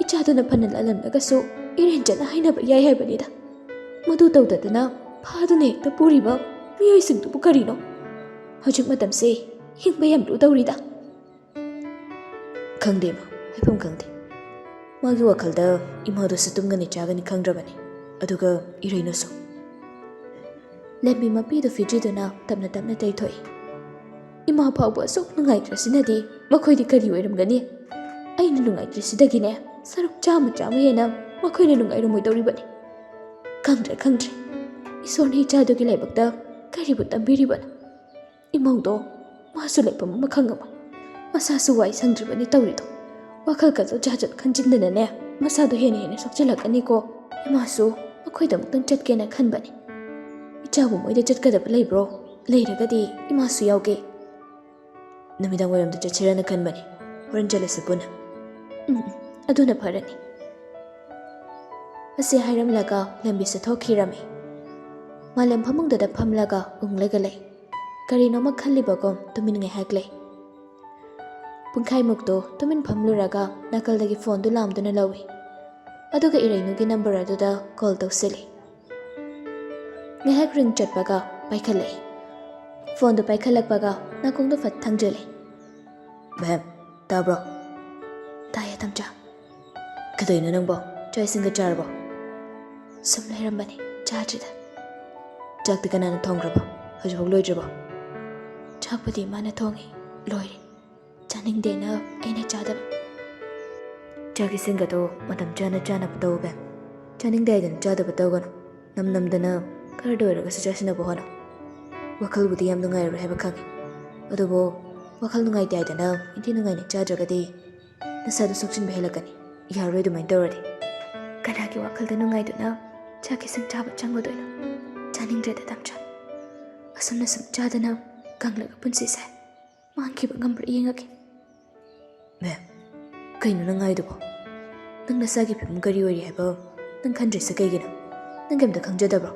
A: ꯏꯆꯥꯗꯨꯅ ꯐꯅ ꯂꯥꯜꯂꯝꯂꯒꯁꯨ ꯏꯔꯦꯟꯖꯅ ꯍꯥꯏꯅꯕ ꯌꯥꯏ ꯍꯥꯏꯕꯅꯤꯗ꯫ ꯃꯗꯨ ꯇꯧꯗꯗꯅ ꯐꯥꯗꯨꯅ ꯍꯦꯛꯇ ꯄꯨꯔꯤꯕ ꯃꯤꯑꯣꯏꯁꯤꯡꯗꯨꯕꯨ ꯀꯔꯤꯅꯣ? ꯍꯧꯖꯤꯛ ꯃꯇꯝꯁꯦ ꯍꯤꯡꯕ ꯌꯥꯝ ꯂꯨꯗꯧꯔꯤꯗ꯫ ꯈꯪꯗꯦ ꯏꯃꯥ, ꯍꯥꯏꯐꯝ ꯈꯪꯗꯦ꯫ ꯃꯥꯒꯤ ꯋꯥꯈꯜꯗ ꯏꯃꯥꯗꯨꯁꯨ ꯇꯨꯝꯒꯅꯤ ꯆꯥꯒꯅꯤ ꯈꯪꯗ꯭ꯔꯕꯅꯤ꯫ ꯑꯗꯨꯒ ꯏꯔꯩꯅꯁꯨ꯫ ꯂꯦꯝꯕꯤ ꯃꯄꯤꯗꯨ ꯐꯤꯖꯤꯗꯨꯅ ꯇꯞꯅ ꯇꯞꯅ ꯇꯩꯊꯣꯛꯏ꯫ ꯏꯃꯥ ꯐꯥꯎꯕ ꯑꯁꯨꯛ ꯅꯨꯡꯉꯥꯏꯇ꯭ꯔꯁꯤꯅꯗꯤ ꯃꯈꯣꯏꯗꯤ ꯀꯔꯤ ꯑꯣꯏꯔꯝꯒꯅꯤ? ꯑꯩꯅ ꯅꯨꯡꯉꯥꯏꯇ꯭ꯔꯤꯁꯤꯗꯒꯤꯅꯦ ꯁꯔꯨꯛ ꯆꯥꯝꯃ ꯍꯦꯟꯅ ꯃꯈꯣꯏꯅ ꯅꯨꯡꯉꯥꯏꯔꯝꯃꯣꯏꯗꯧꯔꯤꯕꯅꯤ꯫ ꯈꯪꯗ꯭ꯔꯦ ꯏꯁꯣꯔꯅ ꯏꯆꯥꯗꯨꯒꯤ ꯂꯥꯏꯕꯛꯇ ꯀꯔꯤꯕꯨ ꯇꯝꯕꯤꯔꯤꯕꯅꯣ? ꯏꯃꯧꯗꯣ ꯃꯥꯁꯨ ꯂꯩꯐꯝ ꯑꯃ ꯈꯪꯉꯝꯃꯣꯏ꯫ ꯃꯁꯥꯁꯨ ꯋꯥꯏ ꯁꯪꯗ꯭ꯔꯤꯕꯅꯤ ꯇꯧꯔꯤꯗꯣ꯫ ꯋꯥꯈꯜꯒꯗꯣ ꯖꯥꯖꯠ ꯈꯟꯖꯤꯟꯗꯅꯅꯦ ꯃꯁꯥꯗꯣ ꯍꯦꯟꯅ ꯁꯣꯛꯆꯤꯜꯂꯛꯀꯅꯤꯀꯣ꯫ ꯏꯃꯥꯁꯨ ꯃꯈꯣꯏꯗ ꯑꯃꯨꯛꯇꯪ ꯆꯠꯀꯦꯅ ꯈꯟꯕꯅꯤ꯫ ꯏꯆꯥꯕꯨ ꯃꯣꯏꯗ ꯆꯠꯀꯗꯕ ꯂꯩꯕ꯭ꯔꯣ? ꯂꯩꯔꯒꯗꯤ ꯏꯃꯥꯁꯨ ꯌꯥꯎꯒꯦ꯫ ꯅꯨꯃꯤꯗꯥꯡ ꯋꯥꯏꯔꯝꯗ ꯆꯠꯁꯤꯔꯅ ꯈꯟꯕꯅꯤ꯫ ꯍꯣꯔꯦꯟ ꯆꯠꯂꯁꯤ ꯄꯨꯟꯅ꯫ ꯑꯗꯨꯅ ꯐꯔꯅꯤ꯫ ꯑꯁꯤ ꯍꯥꯏꯔꯝꯂꯒ ꯂꯝꯕꯤꯁꯨ ꯊꯣꯛꯈꯤꯔꯝꯃꯤ꯫ ꯃꯥꯂꯦꯝ ꯐꯃꯨꯡꯗꯨꯗ ꯐꯝꯂꯒ ꯎꯪꯂꯒ ꯂꯩ꯫ ꯀꯔꯤꯅꯣꯃ ꯈꯜꯂꯤꯕꯒꯨꯝ ꯇꯨꯃꯤꯟ ꯉꯥꯏꯍꯥꯛ ꯂꯩ꯫ ꯄꯨꯡꯈꯥꯏꯃꯨꯛꯇꯣ ꯇꯨꯃꯤꯟ ꯐꯝꯂꯨꯔꯒ ꯅꯥꯀꯜꯗꯒꯤ ꯐꯣꯟꯗꯨ ꯂꯥꯝꯗꯨꯅ ꯂꯧꯏ꯫ ꯑꯗꯨꯒ ꯏꯔꯩꯅꯨꯒꯤ ꯅꯝꯕꯔ ꯑꯗꯨꯗ ꯀꯣꯜ ꯇꯧꯁꯤꯜꯂꯤ꯫ ꯉꯥꯏꯍꯥꯛ ꯔꯤꯡ ꯆꯠꯄꯒ ꯄꯥꯏꯈꯠꯂꯛꯏ꯫ ꯐꯣꯟꯗꯨ ꯄꯥꯏꯈꯠꯂꯛꯄꯒ ꯅꯥꯀꯣꯡꯗ ꯐꯠ ꯊꯥꯡꯖꯤꯜꯂꯤ꯫ ꯃꯦꯝ, ꯇꯥꯕ꯭ꯔꯣ? ꯇꯥꯏꯌꯦ ꯇꯝꯆꯥ꯫ ꯀꯩꯗꯧꯔꯤꯅꯣ ꯅꯪꯕꯣ? ꯆꯥꯛ ꯏꯁꯤꯡꯒ ꯆꯥꯔꯕꯣ? ꯁꯨꯝ ꯂꯩꯔꯝꯕꯅꯤ, ꯆꯥꯗ꯭ꯔꯤꯗ ꯆꯥꯛꯇꯤ ꯀꯅꯥꯅ ꯊꯣꯡꯈ꯭ꯔꯕ ꯍꯧꯖꯤꯛꯐꯥꯎ ꯂꯣꯏꯗ꯭ꯔꯤꯕꯣ ꯆꯥꯛꯄꯨꯗꯤ ꯃꯥꯅ ꯊꯣꯡꯉꯤ ꯂꯣꯏꯔꯦ ꯆꯥꯅꯤꯡꯗꯦꯅ ꯑꯩꯅ ꯆꯥꯗꯕ ꯆꯥꯛ ꯏꯁꯤꯡꯒꯗꯣ ꯃꯇꯝ ꯆꯥꯅ ꯆꯥꯅꯕ ꯇꯧ ꯕꯦꯝ ꯆꯥꯅꯤꯡꯗꯦ ꯍꯥꯏꯗꯅ ꯆꯥꯗꯕ ꯇꯧꯒꯅꯨ ꯅꯝꯗꯅ ꯈꯔꯗ ꯑꯣꯏꯔꯒꯁꯨ ꯆꯥꯁꯤꯟꯅꯕ ꯍꯣꯠꯅꯧ ꯋꯥꯈꯜꯕꯨꯗꯤ ꯌꯥꯝ ꯅꯨꯡꯉꯥꯏꯔꯣꯏ ꯍꯥꯏꯕ ꯈꯪꯉꯤ ꯑꯗꯨꯕꯨ ꯋꯥꯈꯜ ꯅꯨꯡꯉꯥꯏꯇꯦ ꯍꯥꯏꯗꯅ ꯏꯟꯊꯤ ꯅꯨꯡꯉꯥꯏꯅ ꯆꯥꯗ꯭ꯔꯒꯗꯤ ꯅꯁꯥꯗꯣ ꯁꯣꯛꯆꯤꯟꯕ ꯍꯦꯜꯂꯛꯀꯅꯤ ꯌꯥꯔꯣꯏ ꯑꯗꯨꯃꯥꯏꯅ ꯇꯧꯔꯗꯤ ꯀꯅꯥꯒꯤ ꯋꯥꯈꯜꯗ ꯅꯨꯡꯉꯥꯏꯗꯨꯅ ꯆꯥꯛ ꯏꯁꯤꯡ ꯆꯥꯕ ꯆꯪꯒꯗꯣꯏꯅꯣ ꯆꯥꯅꯤꯡꯗ꯭ꯔꯦꯗ ꯇꯝꯆꯥ ꯑꯁꯨꯝꯅ ꯁꯨꯝ ꯆꯥꯗꯅ ꯀꯪꯂꯒ ꯄꯨꯟꯁꯤꯁꯦ ꯃꯥꯡꯈꯤꯕ ꯉꯝꯕ꯭ꯔꯥ ꯌꯦꯡꯉꯒꯦ ꯃꯦꯝ ꯀꯩꯅꯣ ꯅꯪ ꯍꯥꯏꯗꯨꯕꯣ ꯅꯪ ꯅꯁꯥꯒꯤ ꯐꯤꯕꯝ ꯀꯔꯤ ꯑꯣꯏꯔꯤ ꯍꯥꯏꯕ ꯅꯪ ꯈꯟꯗ꯭ꯔꯤꯁꯦ ꯀꯩꯒꯤꯅꯣ ꯅꯪ ꯀꯩꯝꯇ ꯈꯪꯖꯗꯕ꯭ꯔꯣ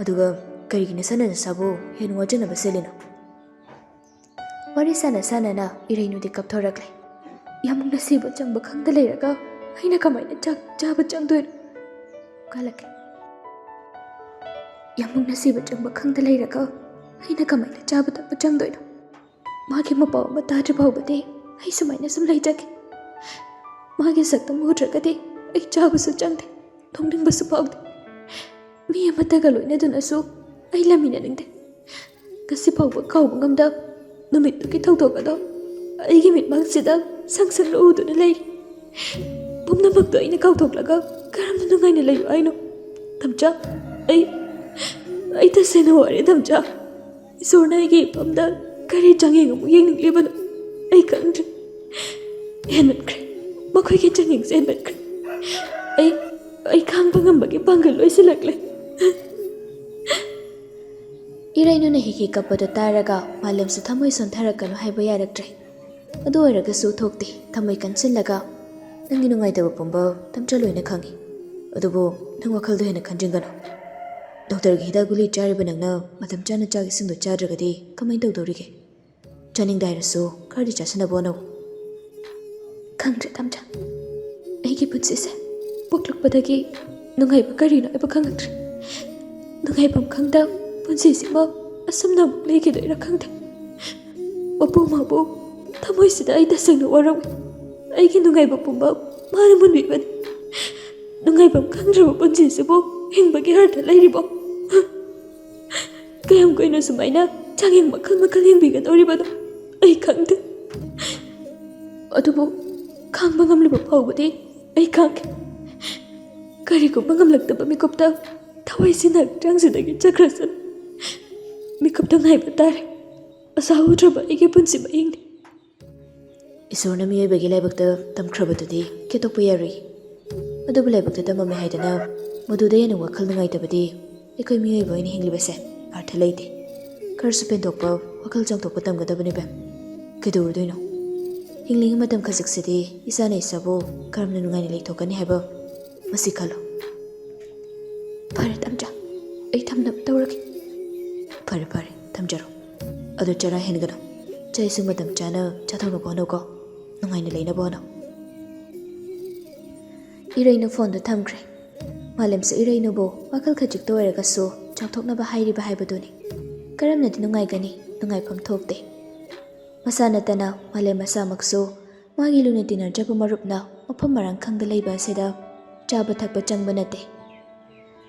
A: ꯑꯗꯨꯒ ꯀꯔꯤꯒꯤ ꯅꯁꯥꯅ ꯅꯁꯥꯕꯨ ꯍꯦꯟꯅ ꯋꯥꯖꯅꯕ ꯁꯤꯜꯂꯤꯅꯣ ꯋꯥꯔꯤ ꯁꯥꯟꯅ ꯁꯥꯟꯅꯅ ꯏꯔꯩꯅꯨꯗꯤ ꯀꯞꯊꯣꯔꯛꯂꯦ ꯌꯥꯝꯅ ꯅꯁꯤꯕ ꯆꯪꯕ ꯈꯪꯗ ꯂꯩꯔꯒ ꯑꯩꯅ ꯀꯃꯥꯏꯅ ꯆꯥꯛ ꯆꯥꯕ ꯆꯪꯗꯣꯏꯅꯣ ꯀꯜꯂꯛꯀꯦ ꯌꯥꯝꯅ ꯅꯁꯤꯕ ꯆꯪꯕ ꯈꯪꯗ ꯂꯩꯔꯒ ꯑꯩꯅ ꯀꯃꯥꯏꯅ ꯆꯥꯕ ꯊꯛꯄ ꯆꯪꯗꯣꯏꯅꯣ ꯃꯥꯒꯤ ꯃꯄꯥꯎ ꯑꯃ ꯇꯥꯗ꯭ꯔꯤ ꯐꯥꯎꯕꯗꯤ ꯑꯩ ꯁꯨꯃꯥꯏꯅ ꯁꯨꯝ ꯂꯩꯖꯒꯦ ꯃꯥꯒꯤ ꯁꯛꯇꯝ ꯎꯗ꯭ꯔꯒꯗꯤ ꯑꯩ ꯆꯥꯕꯁꯨ ꯆꯪꯗꯦ ꯊꯣꯡꯅꯤꯡꯕꯁꯨ ꯐꯥꯎꯗꯦ ꯃꯤ ꯑꯃꯠꯇꯒ ꯂꯣꯏꯅꯗꯨꯅꯁꯨ ꯑꯩ ꯂꯩꯃꯤꯟꯅꯅꯤꯡꯗꯦ ꯉꯁꯤ ꯐꯥꯎꯕ ꯀꯥꯎꯕ ꯉꯝꯗ ꯅꯨꯃꯤꯠꯇꯨꯒꯤ ꯊꯧꯗꯣꯛ ꯑꯗꯣ ꯑꯩꯒꯤ ꯃꯤꯠꯃꯥꯡꯁꯤꯗ ꯁꯪꯁꯪꯅ ꯎꯗꯨꯅ ꯂꯩꯔꯤ ꯄꯨꯝꯅꯃꯛꯇꯣ ꯑꯩꯅ ꯀꯥꯎꯊꯣꯛꯂꯒ ꯀꯔꯝꯅ ꯅꯨꯡꯉꯥꯏꯅ ꯂꯩꯌꯨ ꯍꯥꯏꯅꯣ ꯇꯝꯆꯥ ꯑꯩ ꯇꯁꯦꯡꯅ ꯋꯥꯔꯦ ꯇꯝꯆꯥ ꯏꯁꯣꯔꯅ ꯑꯩꯒꯤ ꯏꯐꯝꯗ ꯀꯔꯤ ꯆꯥꯡꯌꯦꯡ ꯑꯃꯨꯛ ꯌꯦꯡꯅꯤꯡꯂꯤꯕꯅꯣ ꯑꯩ ꯈꯪꯗ꯭ꯔꯦ ꯍꯦꯟꯃꯟꯈ꯭ꯔꯦ ꯃꯈꯣꯏꯒꯤ ꯆꯥꯡꯌꯦꯡꯁꯦ ꯍꯦꯟꯃꯟꯈ꯭ꯔꯦ ꯑꯩ ꯈꯥꯡꯕ ꯉꯝꯕꯒꯤ ꯄꯥꯡꯒꯜ ꯂꯣꯏꯁꯤꯜꯂꯛꯂꯦ ꯏꯔꯩꯅꯨꯅ ꯍꯤꯍꯤ ꯀꯞꯄꯗꯣ ꯇꯥꯔꯒ ꯃꯥꯂꯦꯝꯁꯨ ꯊꯃꯣꯏ ꯁꯣꯟꯊꯔꯛꯀꯅꯨ ꯍꯥꯏꯕ ꯌꯥꯔꯛꯇ꯭ꯔꯦ ꯑꯗꯨ ꯑꯣꯏꯔꯒꯁꯨ ꯊꯣꯛꯇꯦ ꯊꯃꯣꯏ ꯀꯟꯁꯤꯜꯂꯒ ꯅꯪꯒꯤ ꯅꯨꯡꯉꯥꯏꯇꯕ ꯄꯨꯝꯕ ꯇꯝꯆꯥ ꯂꯣꯏꯅ ꯈꯪꯉꯤ ꯑꯗꯨꯕꯨ ꯅꯪ ꯋꯥꯈꯜꯗꯣ ꯍꯦꯟꯅ ꯈꯟꯖꯤꯟꯒꯅꯨ ꯗꯣꯛꯇꯔꯒꯤ ꯍꯤꯗꯥꯛ ꯒꯨꯂꯤ ꯆꯥꯔꯤꯕ ꯅꯪꯅ ꯃꯇꯝ ꯆꯥꯅ ꯆꯥꯛ ꯏꯁꯤꯡꯗꯣ ꯆꯥꯗ꯭ꯔꯒꯗꯤ ꯀꯃꯥꯏꯅ ꯇꯧꯗꯧꯔꯤꯒꯦ ꯆꯥꯅꯤꯡꯗꯦ ꯍꯥꯏꯔꯁꯨ ꯈꯔꯗꯤ ꯆꯥꯁꯤꯟꯅꯕ ꯍꯣꯠꯅꯧ ꯈꯪꯗ꯭ꯔꯦ ꯇꯝꯆꯥ ꯑꯩꯒꯤ ꯄꯨꯟꯁꯤꯁꯦ ꯄꯣꯛꯂꯛꯄꯗꯒꯤ ꯅꯨꯡꯉꯥꯏꯕ ꯀꯔꯤꯅꯣ ꯍꯥꯏꯕ ꯈꯪꯂꯛꯇ꯭ꯔꯦ ꯅꯨꯡꯉꯥꯏꯐꯝ ꯈꯪꯗ ꯄꯨꯟꯁꯤꯁꯤꯃ ꯑꯁꯨꯝꯅ ꯑꯃꯨꯛ ꯂꯩꯈꯤꯗꯣꯏꯔꯥ ꯈꯪꯗꯦ ꯃꯄꯨ ꯃꯕꯨ ꯊꯃꯣꯏꯁꯤꯗ ꯑꯩ ꯇꯁꯦꯡꯅ ꯋꯥꯔꯧꯏ ꯑꯩꯒꯤ ꯅꯨꯡꯉꯥꯏꯕ ꯄꯨꯝꯕ ꯃꯥꯅ ꯃꯨꯟꯕꯤꯕꯅꯤ ꯅꯨꯡꯉꯥꯏꯐꯝ ꯈꯪꯗ꯭ꯔꯕ ꯄꯨꯟꯁꯤꯁꯤꯕꯨ ꯍꯤꯡꯕꯒꯤ ꯑꯔꯊ ꯂꯩꯔꯤꯕꯣ ꯀꯌꯥꯝ ꯀꯨꯏꯅ ꯁꯨꯃꯥꯏꯅ ꯆꯥꯡꯌꯦꯡ ꯃꯈꯜ ꯃꯈꯜ ꯌꯦꯡꯕꯤꯒꯗꯧꯔꯤꯕꯅꯣ ꯑꯩ ꯈꯪꯗꯦ ꯑꯗꯨꯕꯨ ꯈꯥꯡꯕ ꯉꯝꯂꯤꯕ ꯐꯥꯎꯕꯗꯤ ꯑꯩ ꯈꯥꯡꯒꯦ ꯀꯔꯤꯒꯨꯝꯕ ꯉꯝꯂꯛꯇꯕ ꯃꯤꯀꯨꯞꯇ ꯊꯋꯥꯏꯁꯤꯅ ꯍꯛꯆꯥꯡꯁꯤꯗꯒꯤ ꯆꯠꯈ꯭ꯔꯁꯅꯨ ꯃꯤꯀꯨꯞꯇ ꯉꯥꯏꯕ ꯇꯥꯔꯦ ꯑꯁꯥ ꯎꯗ꯭ꯔꯕ ꯑꯩꯒꯤ ꯄꯨꯟꯁꯤ ꯃꯍꯤꯡꯅꯤ ꯏꯁꯣꯔꯅ ꯃꯤꯑꯣꯏꯕꯒꯤ ꯂꯥꯏꯕꯛꯇ ꯇꯝꯈ꯭ꯔꯕꯗꯨꯗꯤ ꯈꯦꯠꯇꯣꯛꯄ ꯌꯥꯔꯣꯏ ꯑꯗꯨꯕꯨ ꯂꯥꯏꯕꯛꯇ ꯇꯝꯃꯝꯃꯦ ꯍꯥꯏꯗꯅ ꯃꯗꯨꯗ ꯍꯦꯟꯅ ꯋꯥꯈꯜ ꯅꯨꯡꯉꯥꯏꯇꯕꯗꯤ ꯑꯩꯈꯣꯏ ꯃꯤꯑꯣꯏꯕ ꯑꯣꯏꯅ ꯍꯤꯡꯂꯤꯕꯁꯦ ꯑꯔꯊ ꯂꯩꯇꯦ ꯈꯔꯁꯨ ꯄꯦꯟꯊꯣꯛꯄ ꯋꯥꯈꯜ ꯆꯥꯝꯊꯣꯛꯄ ꯇꯝꯒꯗꯕꯅꯤ ꯕꯦꯝ ꯀꯩꯗꯧꯔꯨꯗꯣꯏꯅꯣ ꯍꯤꯡꯂꯤꯉꯩ ꯃꯇꯝ ꯈꯖꯤꯛꯁꯤꯗꯤ ꯏꯁꯥꯅ ꯏꯁꯥꯕꯨ ꯀꯔꯝꯅ ꯅꯨꯡꯉꯥꯏꯅ ꯂꯩꯊꯣꯛꯀꯅꯤ ꯍꯥꯏꯕ ꯃꯁꯤ ꯈꯜꯂꯣ ꯐꯔꯦ ꯇꯝꯆꯥ ꯑꯩ ꯊꯝꯅꯕ ꯇꯧꯔꯒꯦ ꯐꯔꯦ ꯐꯔꯦ ꯊꯝꯖꯔꯣ ꯑꯗꯨ ꯆꯔꯥ ꯍꯦꯟꯒꯅꯨ ꯆꯥꯛ ꯏꯁꯤꯡ ꯃꯇꯝ ꯆꯥꯅ ꯆꯥꯊꯣꯛꯅꯕ ꯍꯣꯠꯅꯧꯀꯣ ꯅꯨꯡꯉꯥꯏꯅ ꯂꯩꯅꯕ ꯍꯣꯠꯅꯧ ꯏꯔꯩꯅꯨ ꯐꯣꯟꯗꯣ ꯊꯝꯈ꯭ꯔꯦ ꯃꯥꯂꯦꯝꯁꯨ ꯏꯔꯩꯅꯨꯕꯨ ꯋꯥꯈꯜ ꯈꯖꯤꯛꯇ ꯑꯣꯏꯔꯒꯁꯨ ꯆꯥꯎꯊꯣꯛꯅꯕ ꯍꯥꯏꯔꯤꯕ ꯍꯥꯏꯕꯗꯨꯅꯤ ꯀꯔꯝꯅꯗꯤ ꯅꯨꯡꯉꯥꯏꯒꯅꯤ ꯅꯨꯡꯉꯥꯏꯐꯝ ꯊꯣꯛꯇꯦ ꯃꯁꯥ ꯅꯠꯇꯅ ꯃꯥꯂꯦꯝ ꯃꯁꯥꯃꯛꯁꯨ ꯃꯥꯒꯤ ꯂꯨꯅ ꯇꯤꯟꯅꯖꯕ ꯃꯔꯨꯞꯅ ꯃꯐꯝ ꯃꯔꯥꯡ ꯈꯪꯗ ꯂꯩꯕ ꯑꯁꯤꯗ ꯆꯥꯕ ꯊꯛꯄ ꯆꯪꯕ ꯅꯠꯇꯦ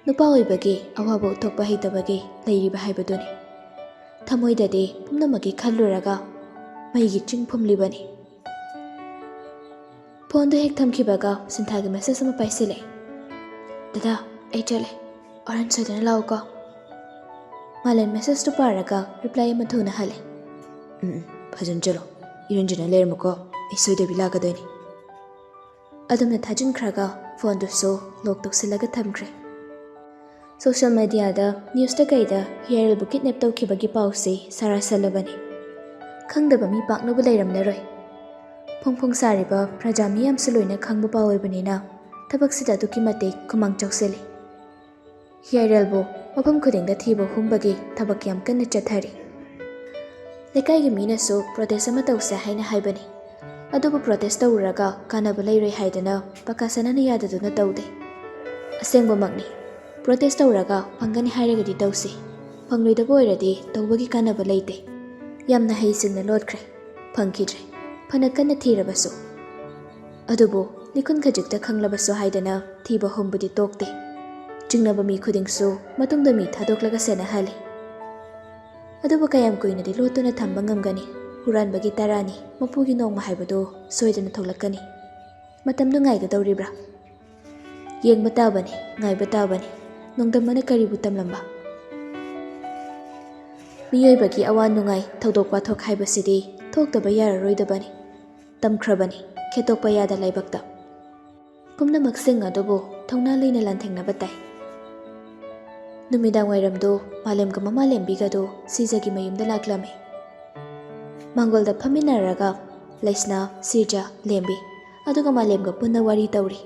A: ꯅꯨꯄꯥ ꯑꯣꯏꯕꯒꯤ ꯑꯋꯥꯕ ꯎꯠꯊꯣꯛꯄ ꯍꯩꯇꯕꯒꯤ ꯂꯩꯔꯤꯕ ꯍꯥꯏꯕꯗꯨꯅꯤ ꯊꯃꯣꯏꯗꯗꯤ ꯄꯨꯝꯅꯃꯛꯀꯤ ꯈꯜꯂꯨꯔꯒ ꯃꯩꯒꯤ ꯆꯤꯡ ꯐꯨꯝꯂꯤꯕꯅꯤ ꯐꯣꯟꯗꯣ ꯍꯦꯛ ꯊꯝꯈꯤꯕꯒ ꯁꯤꯟꯊꯥꯒꯤ ꯃꯦꯁꯦꯖ ꯑꯃ ꯄꯥꯏꯁꯤꯜꯂꯦ ꯗꯗꯥ ꯑꯩ ꯆꯠꯂꯦ ꯍꯣꯔꯦꯟ ꯁꯣꯏꯗꯅ ꯂꯥꯛꯎꯀꯣ ꯃꯥꯂꯦꯝ ꯃꯦꯁꯦꯖꯇꯨ ꯄꯥꯔꯒ ꯔꯤꯄ꯭ꯂꯥꯏ ꯑꯃ ꯊꯨꯅ ꯍꯜꯂꯦ ꯐꯖꯅ ꯆꯠꯂꯣ ꯏꯔꯟꯖꯅ ꯂꯩꯔꯝꯃꯨꯀꯣ ꯑꯩ ꯁꯣꯏꯗꯕꯤ ꯂꯥꯛꯀꯗꯣꯏꯅꯤ ꯑꯗꯨꯝꯅ ꯊꯥꯖꯤꯟꯈ꯭ꯔꯒ ꯐꯣꯟꯗꯨꯁꯨ ꯂꯣꯛ ꯇꯧꯁꯤꯜꯂꯒ ꯊꯝꯈ꯭ꯔꯦ ꯁꯣꯁꯤꯌꯦꯜ ꯃꯦꯗꯤꯌꯥꯗ ꯅ꯭ꯌꯨꯁꯇ ꯀꯩꯗ ꯍꯤꯌꯔꯦꯜꯕꯨ ꯀꯤꯗꯅꯦꯞ ꯇꯧꯈꯤꯕꯒꯤ ꯄꯥꯎꯁꯤ ꯁꯥꯔꯥꯁꯜꯂꯕꯅꯤ ꯈꯪꯗꯕ ꯃꯤ ꯄꯥꯛꯅꯕꯨ ꯂꯩꯔꯝꯂꯔꯣꯏ ꯐꯣꯡ ꯐꯣꯡ ꯁꯥꯔꯤꯕ ꯄ꯭ꯔꯖꯥ ꯃꯤꯌꯥꯝꯁꯨ ꯂꯣꯏꯅ ꯈꯪꯕ ꯄꯥꯎ ꯑꯣꯏꯕꯅꯤꯅ ꯊꯕꯛꯁꯤꯗ ꯑꯗꯨꯛꯀꯤ ꯃꯇꯤꯛ ꯈꯨꯃꯥꯡ ꯆꯥꯎꯁꯤꯜꯂꯤ ꯍꯤꯌꯔꯦꯜꯕꯨ ꯃꯐꯝ ꯈꯨꯗꯤꯡꯗ ꯊꯤꯕ ꯍꯨꯝꯕꯒꯤ ꯊꯕꯛ ꯌꯥꯝ ꯀꯟꯅ ꯆꯠꯊꯔꯤ ꯂꯩꯀꯥꯏꯒꯤ ꯃꯤꯅꯁꯨ ꯄ꯭ꯔꯣꯇꯦꯁ ꯑꯃ ꯇꯧꯁꯦ ꯍꯥꯏꯅ ꯍꯥꯏꯕꯅꯤ ꯑꯗꯨꯕꯨ ꯄ꯭ꯔꯣꯇꯦꯁ ꯇꯧꯔꯨꯔꯒ ꯀꯥꯟꯅꯕ ꯂꯩꯔꯣꯏ ꯍꯥꯏꯗꯅ ꯄꯀꯥꯁꯅꯥꯅ ꯌꯥꯗꯗꯨꯅ ꯇꯧꯗꯦ ꯑꯁꯦꯡꯕꯃꯛꯅꯤ ꯄ꯭ꯔꯣꯇꯦꯁ ꯇꯧꯔꯒ ꯐꯪꯒꯅꯤ ꯍꯥꯏꯔꯒꯗꯤ ꯇꯧꯁꯤ ꯐꯪꯂꯣꯏꯗꯕ ꯑꯣꯏꯔꯗꯤ ꯇꯧꯕꯒꯤ ꯀꯥꯟꯅꯕ ꯂꯩꯇꯦ ꯌꯥꯝꯅ ꯍꯩꯁꯤꯡꯅ ꯂꯣꯠꯈ꯭ꯔꯦ ꯐꯪꯈꯤꯗ꯭ꯔꯦ ꯐꯅ ꯀꯟꯅ ꯊꯤꯔꯕꯁꯨ ꯑꯗꯨꯕꯨ ꯂꯤꯈꯨꯟ ꯈꯖꯤꯛꯇ ꯈꯪꯂꯕꯁꯨ ꯍꯥꯏꯗꯅ ꯊꯤꯕ ꯍꯨꯝꯕꯗꯤ ꯇꯣꯛꯇꯦ ꯆꯤꯡꯅꯕ ꯃꯤ ꯈꯨꯗꯤꯡꯁꯨ ꯃꯇꯨꯡꯗ ꯃꯤ ꯊꯥꯗꯣꯛꯂꯒ ꯁꯦꯟꯅꯍꯜꯂꯤ꯫ ꯑꯗꯨꯕꯨ ꯀꯌꯥꯝ ꯀꯨꯏꯅꯗꯤ ꯂꯣꯠꯇꯨꯅ ꯊꯝꯕ ꯉꯝꯒꯅꯤ? ꯍꯨꯔꯥꯟꯕꯒꯤ ꯇꯔꯥꯅꯤ, ꯃꯄꯨꯒꯤ ꯅꯣꯡꯃ ꯍꯥꯏꯕꯗꯨ ꯁꯣꯏꯗꯅ ꯊꯣꯛꯂꯛꯀꯅꯤ꯫ ꯃꯇꯝꯗꯨ ꯉꯥꯏꯒꯗꯧꯔꯤꯕ꯭ꯔꯥ? ꯌꯦꯡꯕ ꯇꯥꯕꯅꯤ, ꯉꯥꯏꯕ ꯇꯥꯕꯅꯤ꯫ ꯅꯣꯡꯗꯝꯕꯅ ꯀꯔꯤꯕꯨ ꯇꯝꯂꯝꯕ? ꯃꯤꯑꯣꯏꯕꯒꯤ ꯑꯋꯥ ꯅꯨꯡꯉꯥꯏ, ꯊꯧꯗꯣꯛ ꯋꯥꯊꯣꯛ ꯍꯥꯏꯕꯁꯤꯗꯤ ꯊꯣꯛꯇꯕ ꯌꯥꯔꯔꯣꯏꯗꯕꯅꯤ, ꯇꯝꯈ꯭ꯔꯕꯅꯤ ꯈꯦꯠꯇꯣꯛꯄ ꯌꯥꯗ ꯂꯥꯏꯕꯛꯇ꯫ ꯄꯨꯝꯅꯃꯛꯁꯤꯡ ꯑꯗꯨꯕꯨ ꯊꯧꯅꯥ ꯂꯩꯅ ꯂꯥꯟꯊꯦꯡꯅꯕ ꯇꯥꯏ꯫ ꯅꯨꯃꯤꯗꯥꯡ ꯋꯥꯏꯔꯝꯗꯨ ꯃꯥꯂꯦꯝꯒ ꯃꯃꯥꯂꯦꯝꯕꯤꯒꯗꯨ ꯁꯤꯖꯒꯤ ꯃꯌꯨꯝꯗ ꯂꯥꯛꯂꯝꯃꯤ꯫ ꯃꯥꯡꯒꯣꯜꯗ ꯐꯝꯃꯤꯟꯅꯔꯒ ꯂꯩꯁꯅꯥ, ꯁꯤꯔꯖꯥ, ꯂꯦꯝꯕꯤ ꯑꯗꯨꯒ ꯃꯥꯂꯦꯝꯒ ꯄꯨꯟꯅ ꯋꯥꯔꯤ ꯇꯧꯔꯤ꯫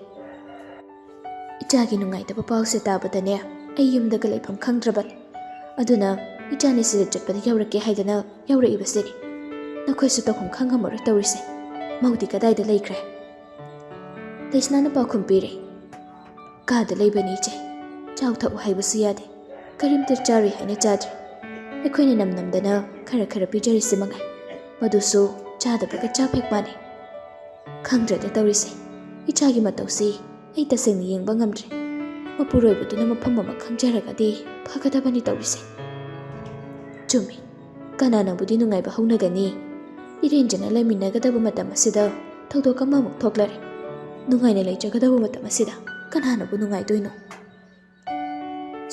A: ꯏꯆꯥꯒꯤ ꯅꯨꯡꯉꯥꯏꯇꯕ ꯄꯥꯎꯁꯦ ꯇꯥꯕꯗꯅꯦ ꯑꯩ ꯌꯨꯝꯗꯒ ꯂꯩꯐꯝ ꯈꯪꯗ꯭ꯔꯕꯅꯤ꯫ ꯑꯗꯨꯅ ꯏꯆꯥꯅꯤ ꯁꯤꯗ ꯆꯠꯄꯗ ꯌꯧꯔꯛꯀꯦ ꯍꯥꯏꯗꯅ ꯌꯧꯔꯛꯏꯕꯁꯤꯅꯤ꯫ ꯅꯈꯣꯏꯁꯨ ꯇꯧꯐꯝ ꯈꯪꯉꯝꯃꯔꯣꯏ ꯇꯧꯔꯤꯁꯦ꯫ ꯃꯧꯗꯤ ꯀꯗꯥꯏꯗ ꯂꯩꯈ꯭ꯔꯦ? ꯂꯩꯁꯅꯥꯅ ꯄꯥꯎꯈꯨꯝ ꯄꯤꯔꯦ꯫ ꯀꯥꯗ ꯂꯩꯕꯅꯤ ꯏꯆꯦ꯫ ꯆꯥꯎ ꯊꯛꯎ ꯍꯥꯏꯕꯁꯨ ꯌꯥꯗꯦ꯫ ꯀꯔꯤꯝꯇ ꯆꯥꯔꯨꯏ ꯍꯥꯏꯅ ꯆꯥꯗ꯭ꯔꯤ꯫ ꯑꯩꯈꯣꯏꯅ ꯅꯝꯗꯅ ꯈꯔ ꯈꯔ ꯄꯤꯖꯔꯤꯁꯤ ꯃꯉꯥꯏ꯫ ꯃꯗꯨꯁꯨ ꯆꯥꯗꯕꯒ ꯆꯥꯛ ꯍꯦꯛ ꯃꯥꯟꯅꯩ꯫ ꯈꯪꯗ꯭ꯔꯦꯗ ꯇꯧꯔꯤꯁꯦ꯫ ꯏꯆꯥꯒꯤ ꯃꯇꯧꯁꯤ ꯑꯩ ꯇꯁꯦꯡꯅ ꯌꯦꯡꯕ ꯉꯝꯗ꯭ꯔꯦ꯫ ꯃꯄꯨꯔꯣꯏꯕꯗꯨꯅ ꯃꯐꯝ ꯑꯃ ꯈꯪꯖꯔꯒꯗꯤ ꯐꯒꯗꯕꯅꯤ ꯇꯧꯔꯤꯁꯦ꯫ ꯆꯨꯝꯃꯤ, ꯀꯅꯥꯅꯕꯨꯗꯤ ꯅꯨꯡꯉꯥꯏꯕ ꯍꯧꯅꯒꯅꯤ? ꯏꯔꯦꯟꯖꯅ ꯂꯩꯃꯤꯟꯅꯒꯗꯕ ꯃꯇꯝ ꯑꯁꯤꯗ ꯊꯧꯗꯣꯛ ꯑꯃꯃꯨꯛ ꯊꯣꯛꯂꯔꯦ꯫ ꯅꯨꯡꯉꯥꯏꯅ ꯂꯩꯖꯒꯗꯕ ꯃꯇꯝ ꯑꯁꯤꯗ ꯀꯅꯥꯅꯕꯨ ꯅꯨꯡꯉꯥꯏꯗꯣꯏꯅꯣ?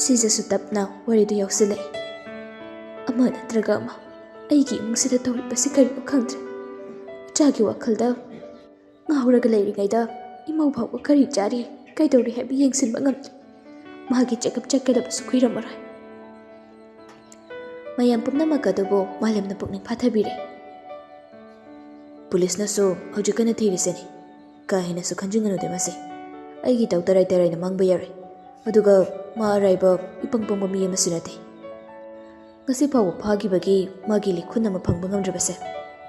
A: ꯁꯤꯖꯁꯨ ꯇꯞꯅ ꯋꯥꯔꯤꯗꯨ ꯌꯥꯎꯁꯤꯜꯂꯛꯏ꯫ ꯑꯃ ꯅꯠꯇ꯭ꯔꯒ ꯑꯃ ꯑꯩꯒꯤ ꯏꯃꯨꯡꯁꯤꯗ ꯇꯧꯔꯤꯕꯁꯤ ꯀꯔꯤꯅꯣ ꯈꯪꯗ꯭ꯔꯦ꯫ ꯏꯆꯥꯒꯤ ꯋꯥꯈꯜꯗ ꯉꯥꯎꯔꯒ ꯂꯩꯔꯤꯉꯩꯗ ꯏꯃꯧ ꯐꯥꯎꯕ ꯀꯔꯤ ꯆꯥꯔꯤ, ꯀꯩꯗꯧꯔꯤ ꯍꯥꯏꯕ ꯌꯦꯡꯁꯤꯟꯕ ꯉꯝꯗ꯭ꯔꯦ꯫ ꯃꯥꯒꯤ ꯆꯦꯀꯞ ꯆꯠꯀꯗꯕꯁꯨ ꯀꯨꯏꯔꯝꯃꯔꯣꯏ꯫ ꯃꯌꯥꯝ ꯄꯨꯝꯅꯃꯛ ꯑꯗꯨꯕꯨ ꯃꯥꯂꯦꯝꯅ ꯄꯨꯛꯅꯤꯡ ꯐꯥꯊꯕꯤꯔꯦ꯫ ꯄꯨꯂꯤꯁꯅꯁꯨ ꯍꯧꯖꯤꯛ ꯀꯟꯅ ꯊꯤꯔꯤꯁꯤꯅꯤ꯫ ꯀꯥ ꯍꯦꯟꯅꯁꯨ ꯈꯟꯖꯤꯟꯒꯅꯨꯗꯦ ꯃꯁꯤ꯫ ꯑꯩꯒꯤ ꯇꯧ ꯇꯔꯥꯏ ꯇꯔꯥꯏꯅ ꯃꯥꯡꯕ ꯌꯥꯔꯣꯏ꯫ ꯑꯗꯨꯒ ꯃꯥ ꯑꯔꯥꯏꯕ ꯏꯄꯪ ꯄꯪꯕ ꯃꯤ ꯑꯃꯁꯨ ꯅꯠꯇꯦ꯫ ꯉꯁꯤ ꯐꯥꯎꯕ ꯐꯥꯈꯤꯕꯒꯤ ꯃꯥꯒꯤ ꯂꯤꯈꯨꯟ ꯑꯃ ꯐꯪꯕ ꯉꯝꯗ꯭ꯔꯕꯁꯦ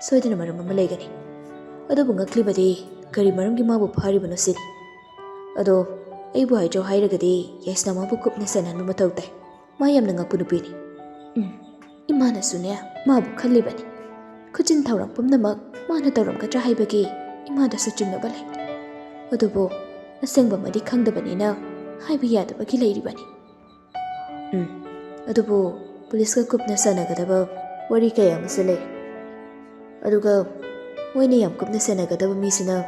A: ꯁꯣꯏꯗꯅ ꯃꯔꯝ ꯑꯃ ꯂꯩꯒꯅꯤ꯫ ꯑꯗꯨꯕꯨ ꯉꯛꯂꯤꯕꯗꯤ ꯀꯔꯤ ꯃꯔꯝꯒꯤ ꯃꯥꯕꯨ ꯐꯥꯔꯤꯕꯅꯣ ꯁꯤꯅꯤ꯫ ꯑꯗꯣ ꯑꯩꯕꯨ ꯍꯥꯏꯖꯧ ꯍꯥꯏꯔꯒꯗꯤ ꯌꯥꯏꯁꯅꯥ ꯃꯥꯕꯨ ꯀꯨꯞꯅ ꯁꯦꯟꯅꯍꯟꯕ ꯃꯊꯧ ꯇꯥꯏ꯫ ꯃꯥ ꯌꯥꯝꯅ ꯉꯛꯄ ꯅꯨꯄꯤꯅꯤ꯫ ꯏꯃꯥꯅꯁꯨꯅꯦ ꯃꯥꯕꯨ ꯈꯜꯂꯤꯕꯅꯤ꯫ ꯈꯨꯖꯤꯟ ꯊꯧꯔꯥꯡ ꯄꯨꯝꯅꯃꯛ ꯃꯥꯅ ꯇꯧꯔꯝꯒꯗ꯭ꯔꯥ ꯍꯥꯏꯕꯒꯤ ꯏꯃꯥꯗꯁꯨ ꯆꯤꯡꯅꯕ ꯂꯩ꯫ ꯑꯗꯨꯕꯨ ꯑꯁꯦꯡꯕꯃꯗꯤ ꯈꯪꯗꯕꯅꯤꯅ ꯍꯥꯏꯕ ꯌꯥꯗꯕꯒꯤ ꯂꯩꯔꯤꯕꯅꯤ꯫ ꯑꯗꯨꯕꯨ ꯄꯨꯂꯤꯁꯀ ꯀꯨꯞꯅ ꯁꯥꯟꯅꯒꯗꯕ ꯋꯥꯔꯤ ꯀꯌꯥ ꯑꯃꯁꯨ ꯂꯩ꯫ ꯑꯗꯨꯒ ꯃꯣꯏꯅ ꯌꯥꯝ ꯀꯨꯞꯅ ꯁꯦꯟꯅꯒꯗꯕ ꯃꯤꯁꯤꯅ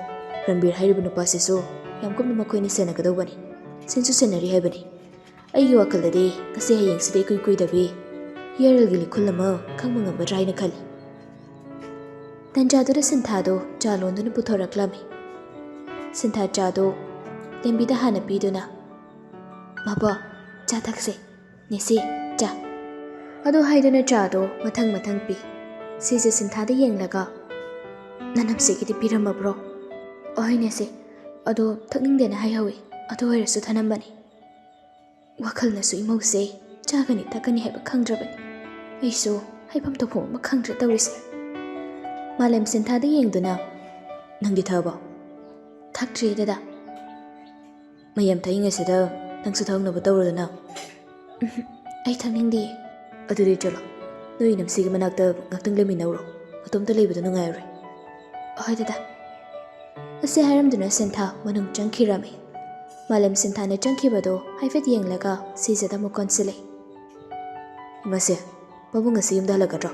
A: ꯔꯟꯕꯤꯔ ꯍꯥꯏꯔꯤꯕ ꯅꯨꯄꯥꯁꯤꯁꯨ ꯌꯥꯝ ꯀꯨꯞꯅ ꯃꯈꯣꯏꯅ ꯁꯦꯟꯅꯒꯗꯧꯕꯅꯤ꯫ ꯁꯦꯟꯁꯨ ꯁꯦꯟꯅꯔꯤ ꯍꯥꯏꯕꯅꯤ꯫ ꯑꯩꯒꯤ ꯋꯥꯈꯜꯗꯗꯤ ꯉꯁꯤ ꯍꯌꯦꯡꯁꯤꯗ ꯏꯀꯨꯏ ꯀꯨꯏꯗꯕꯤ ꯍꯤꯌꯔꯦꯜꯒꯤ ꯂꯤꯈꯨꯜ ꯑꯃ ꯈꯪꯕ ꯉꯝꯒꯗ꯭ꯔꯥ ꯍꯥꯏꯅ ꯈꯜꯂꯤ꯫ ꯇꯟꯖꯥꯗꯨꯗ ꯁꯤꯟꯊꯥꯗꯣ ꯆꯥ ꯂꯣꯟꯗꯨꯅ ꯄꯨꯊꯣꯔꯛꯂꯝꯃꯤ꯫ ꯁꯤꯟꯊꯥ ꯆꯥꯗꯣ ꯂꯦꯝꯕꯤꯗ ꯍꯥꯟꯅ ꯄꯤꯗꯨꯅ, ꯃꯕꯣ ꯆꯥ ꯊꯛꯁꯦ, ꯅꯦꯁꯤ ꯆꯥ꯫ ꯑꯗꯨ ꯍꯥꯏꯗꯨꯅ ꯆꯥꯗꯣ ꯃꯊꯪ ꯃꯊꯪ ꯄꯤ꯫ ꯁꯤꯁꯦ ꯁꯤꯟꯊꯥꯗ ꯌꯦꯡꯂꯒ, ꯅꯅꯝꯁꯤꯒꯤꯗꯤ ꯄꯤꯔꯝꯃꯕ꯭ꯔꯣ? ꯑꯍꯣꯏꯅꯦꯁꯦ, ꯑꯗꯣ ꯊꯛꯅꯤꯡꯗꯦꯅ ꯍꯥꯏꯍꯧꯏ, ꯑꯗꯨ ꯑꯣꯏꯔꯁꯨ ꯊꯅꯝꯕꯅꯤ꯫ ꯋꯥꯈꯜꯅꯁꯨ ꯏꯃꯧꯁꯦ ꯆꯥꯒꯅꯤ ꯊꯛꯀꯅꯤ ꯍꯥꯏꯕ ꯈꯪꯗ꯭ꯔꯕꯅꯤ꯫ ꯑꯩꯁꯨ ꯍꯥꯏꯐꯝ ꯇꯧꯐꯝ ꯑꯃ ꯈꯪꯗ꯭ꯔꯦ ꯇꯧꯔꯤꯁꯦ꯫ ꯃꯥꯂꯦꯝ ꯁꯤꯟꯊꯥꯗ ꯌꯦꯡꯗꯨꯅ, ꯅꯪꯗꯤ ꯊꯛꯑꯕꯣ? ꯊꯛꯇ꯭ꯔꯤ ꯗꯗꯥ꯫ ꯃꯌꯥꯝ ꯊꯛꯏꯉꯩꯁꯤꯗ ꯅꯪꯁꯨ ꯊꯛꯅꯕ ꯇꯧꯔꯣꯗꯅ꯫ ꯑꯩ ꯊꯛꯅꯤꯡꯗꯦ꯫ ꯑꯗꯨꯗꯤ ꯆꯠꯂꯣ, ꯅꯣꯏ ꯅꯝꯁꯤꯒꯤ ꯃꯅꯥꯛꯇ ꯉꯥꯛꯇꯪ ꯂꯩꯃꯤꯟꯅꯧꯔꯣ꯫ ꯃꯇꯣꯝꯇ ꯂꯩꯕꯗꯣ ꯅꯨꯡꯉꯥꯏꯔꯣꯏ꯫ ꯑꯍꯣꯏ ꯗꯗꯥ꯫ ꯑꯁꯤ ꯍꯥꯏꯔꯝꯗꯨꯅ ꯁꯤꯟꯊꯥ ꯃꯅꯨꯡ ꯆꯪꯈꯤꯔꯝꯃꯤ꯫ ꯃꯥꯂꯦꯝ ꯁꯤꯟꯊꯥꯅ ꯆꯪꯈꯤꯕꯗꯣ ꯍꯥꯏꯐꯦꯠ ꯌꯦꯡꯂꯒ ꯁꯤꯖꯗ ꯑꯃꯨꯛ ꯀꯣꯟꯁꯤꯜꯂꯤ꯫ ꯏꯃꯥꯁꯦ, ꯄꯥꯕꯨꯡ ꯉꯁꯤ ꯌꯨꯝꯗ ꯍꯜꯂꯛꯀꯗ꯭ꯔꯣ?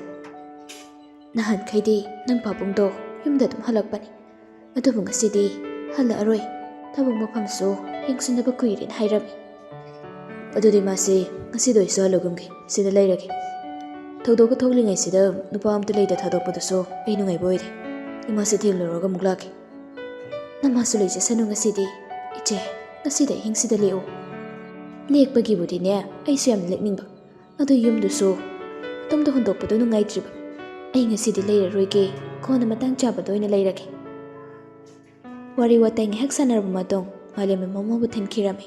A: ꯅꯍꯥꯟꯈꯩꯗꯤ ꯅꯪ ꯄꯥꯕꯨꯡꯗꯣ ꯌꯨꯝꯗ ꯑꯗꯨꯝ ꯍꯜꯂꯛꯄꯅꯤ꯫ ꯑꯗꯨꯕꯨ ꯉꯁꯤꯗꯤ ꯍꯜꯂꯛꯑꯔꯣꯏ꯫ ꯊꯕꯛ ꯃꯐꯝꯁꯨ ꯌꯦꯡꯁꯤꯟꯅꯕ ꯀꯨꯏꯔꯦꯅ ꯍꯥꯏꯔꯝꯃꯤ꯫ ꯑꯗꯨꯗꯤ ꯃꯥꯁꯤ ꯉꯁꯤꯗꯣ ꯑꯩꯁꯨ ꯍꯜꯂꯒꯨꯝꯒꯦ, ꯁꯤꯗ ꯂꯩꯔꯒꯦ꯫ ꯊꯧꯗꯣꯛꯀ ꯊꯣꯛꯂꯤꯉꯩꯁꯤꯗ ꯅꯨꯄꯥ ꯑꯝꯇ ꯂꯩꯇ ꯊꯥꯗꯣꯛꯄꯗꯨꯁꯨ ꯑꯩ ꯅꯨꯡꯉꯥꯏꯕ ꯑꯣꯏꯗꯦ꯫ ꯏꯃꯥꯁꯦ ꯊꯤꯜꯂꯨꯔꯒ ꯑꯃꯨꯛ ꯂꯥꯛꯀꯦ꯫ ꯅꯃꯥꯁꯨ ꯂꯩꯖꯁꯅꯨ ꯉꯁꯤꯗꯤ꯫ ꯏꯆꯦ, ꯉꯁꯤꯗ ꯑꯍꯤꯡꯁꯤꯗ ꯂꯦꯛꯎ꯫ ꯂꯦꯛꯄꯒꯤꯕꯨꯗꯤꯅꯦ ꯑꯩꯁꯨ ꯌꯥꯝ ꯂꯦꯛꯅꯤꯡꯕ꯫ ꯑꯗꯨ ꯌꯨꯝꯗꯨꯁꯨ ꯃꯇꯣꯝꯇ ꯍꯨꯟꯗꯣꯛꯄꯗꯣ ꯅꯨꯡꯉꯥꯏꯇ꯭ꯔꯤꯕ꯫ ꯑꯩ ꯉꯁꯤꯗꯤ ꯂꯩꯔꯔꯣꯏꯒꯦ, ꯀꯣꯟꯅ ꯃꯇꯥꯡ ꯆꯥꯕꯗ ꯑꯣꯏꯅ ꯂꯩꯔꯒꯦ꯫ ꯋꯥꯔꯤ ꯋꯥꯇꯥꯏ ꯉꯥꯏꯍꯥꯛ ꯁꯥꯟꯅꯔꯕ ꯃꯇꯨꯡ ꯃꯥꯂꯦꯝꯅ ꯃꯃꯥꯕꯨ ꯊꯤꯟꯈꯤꯔꯝꯃꯤ꯫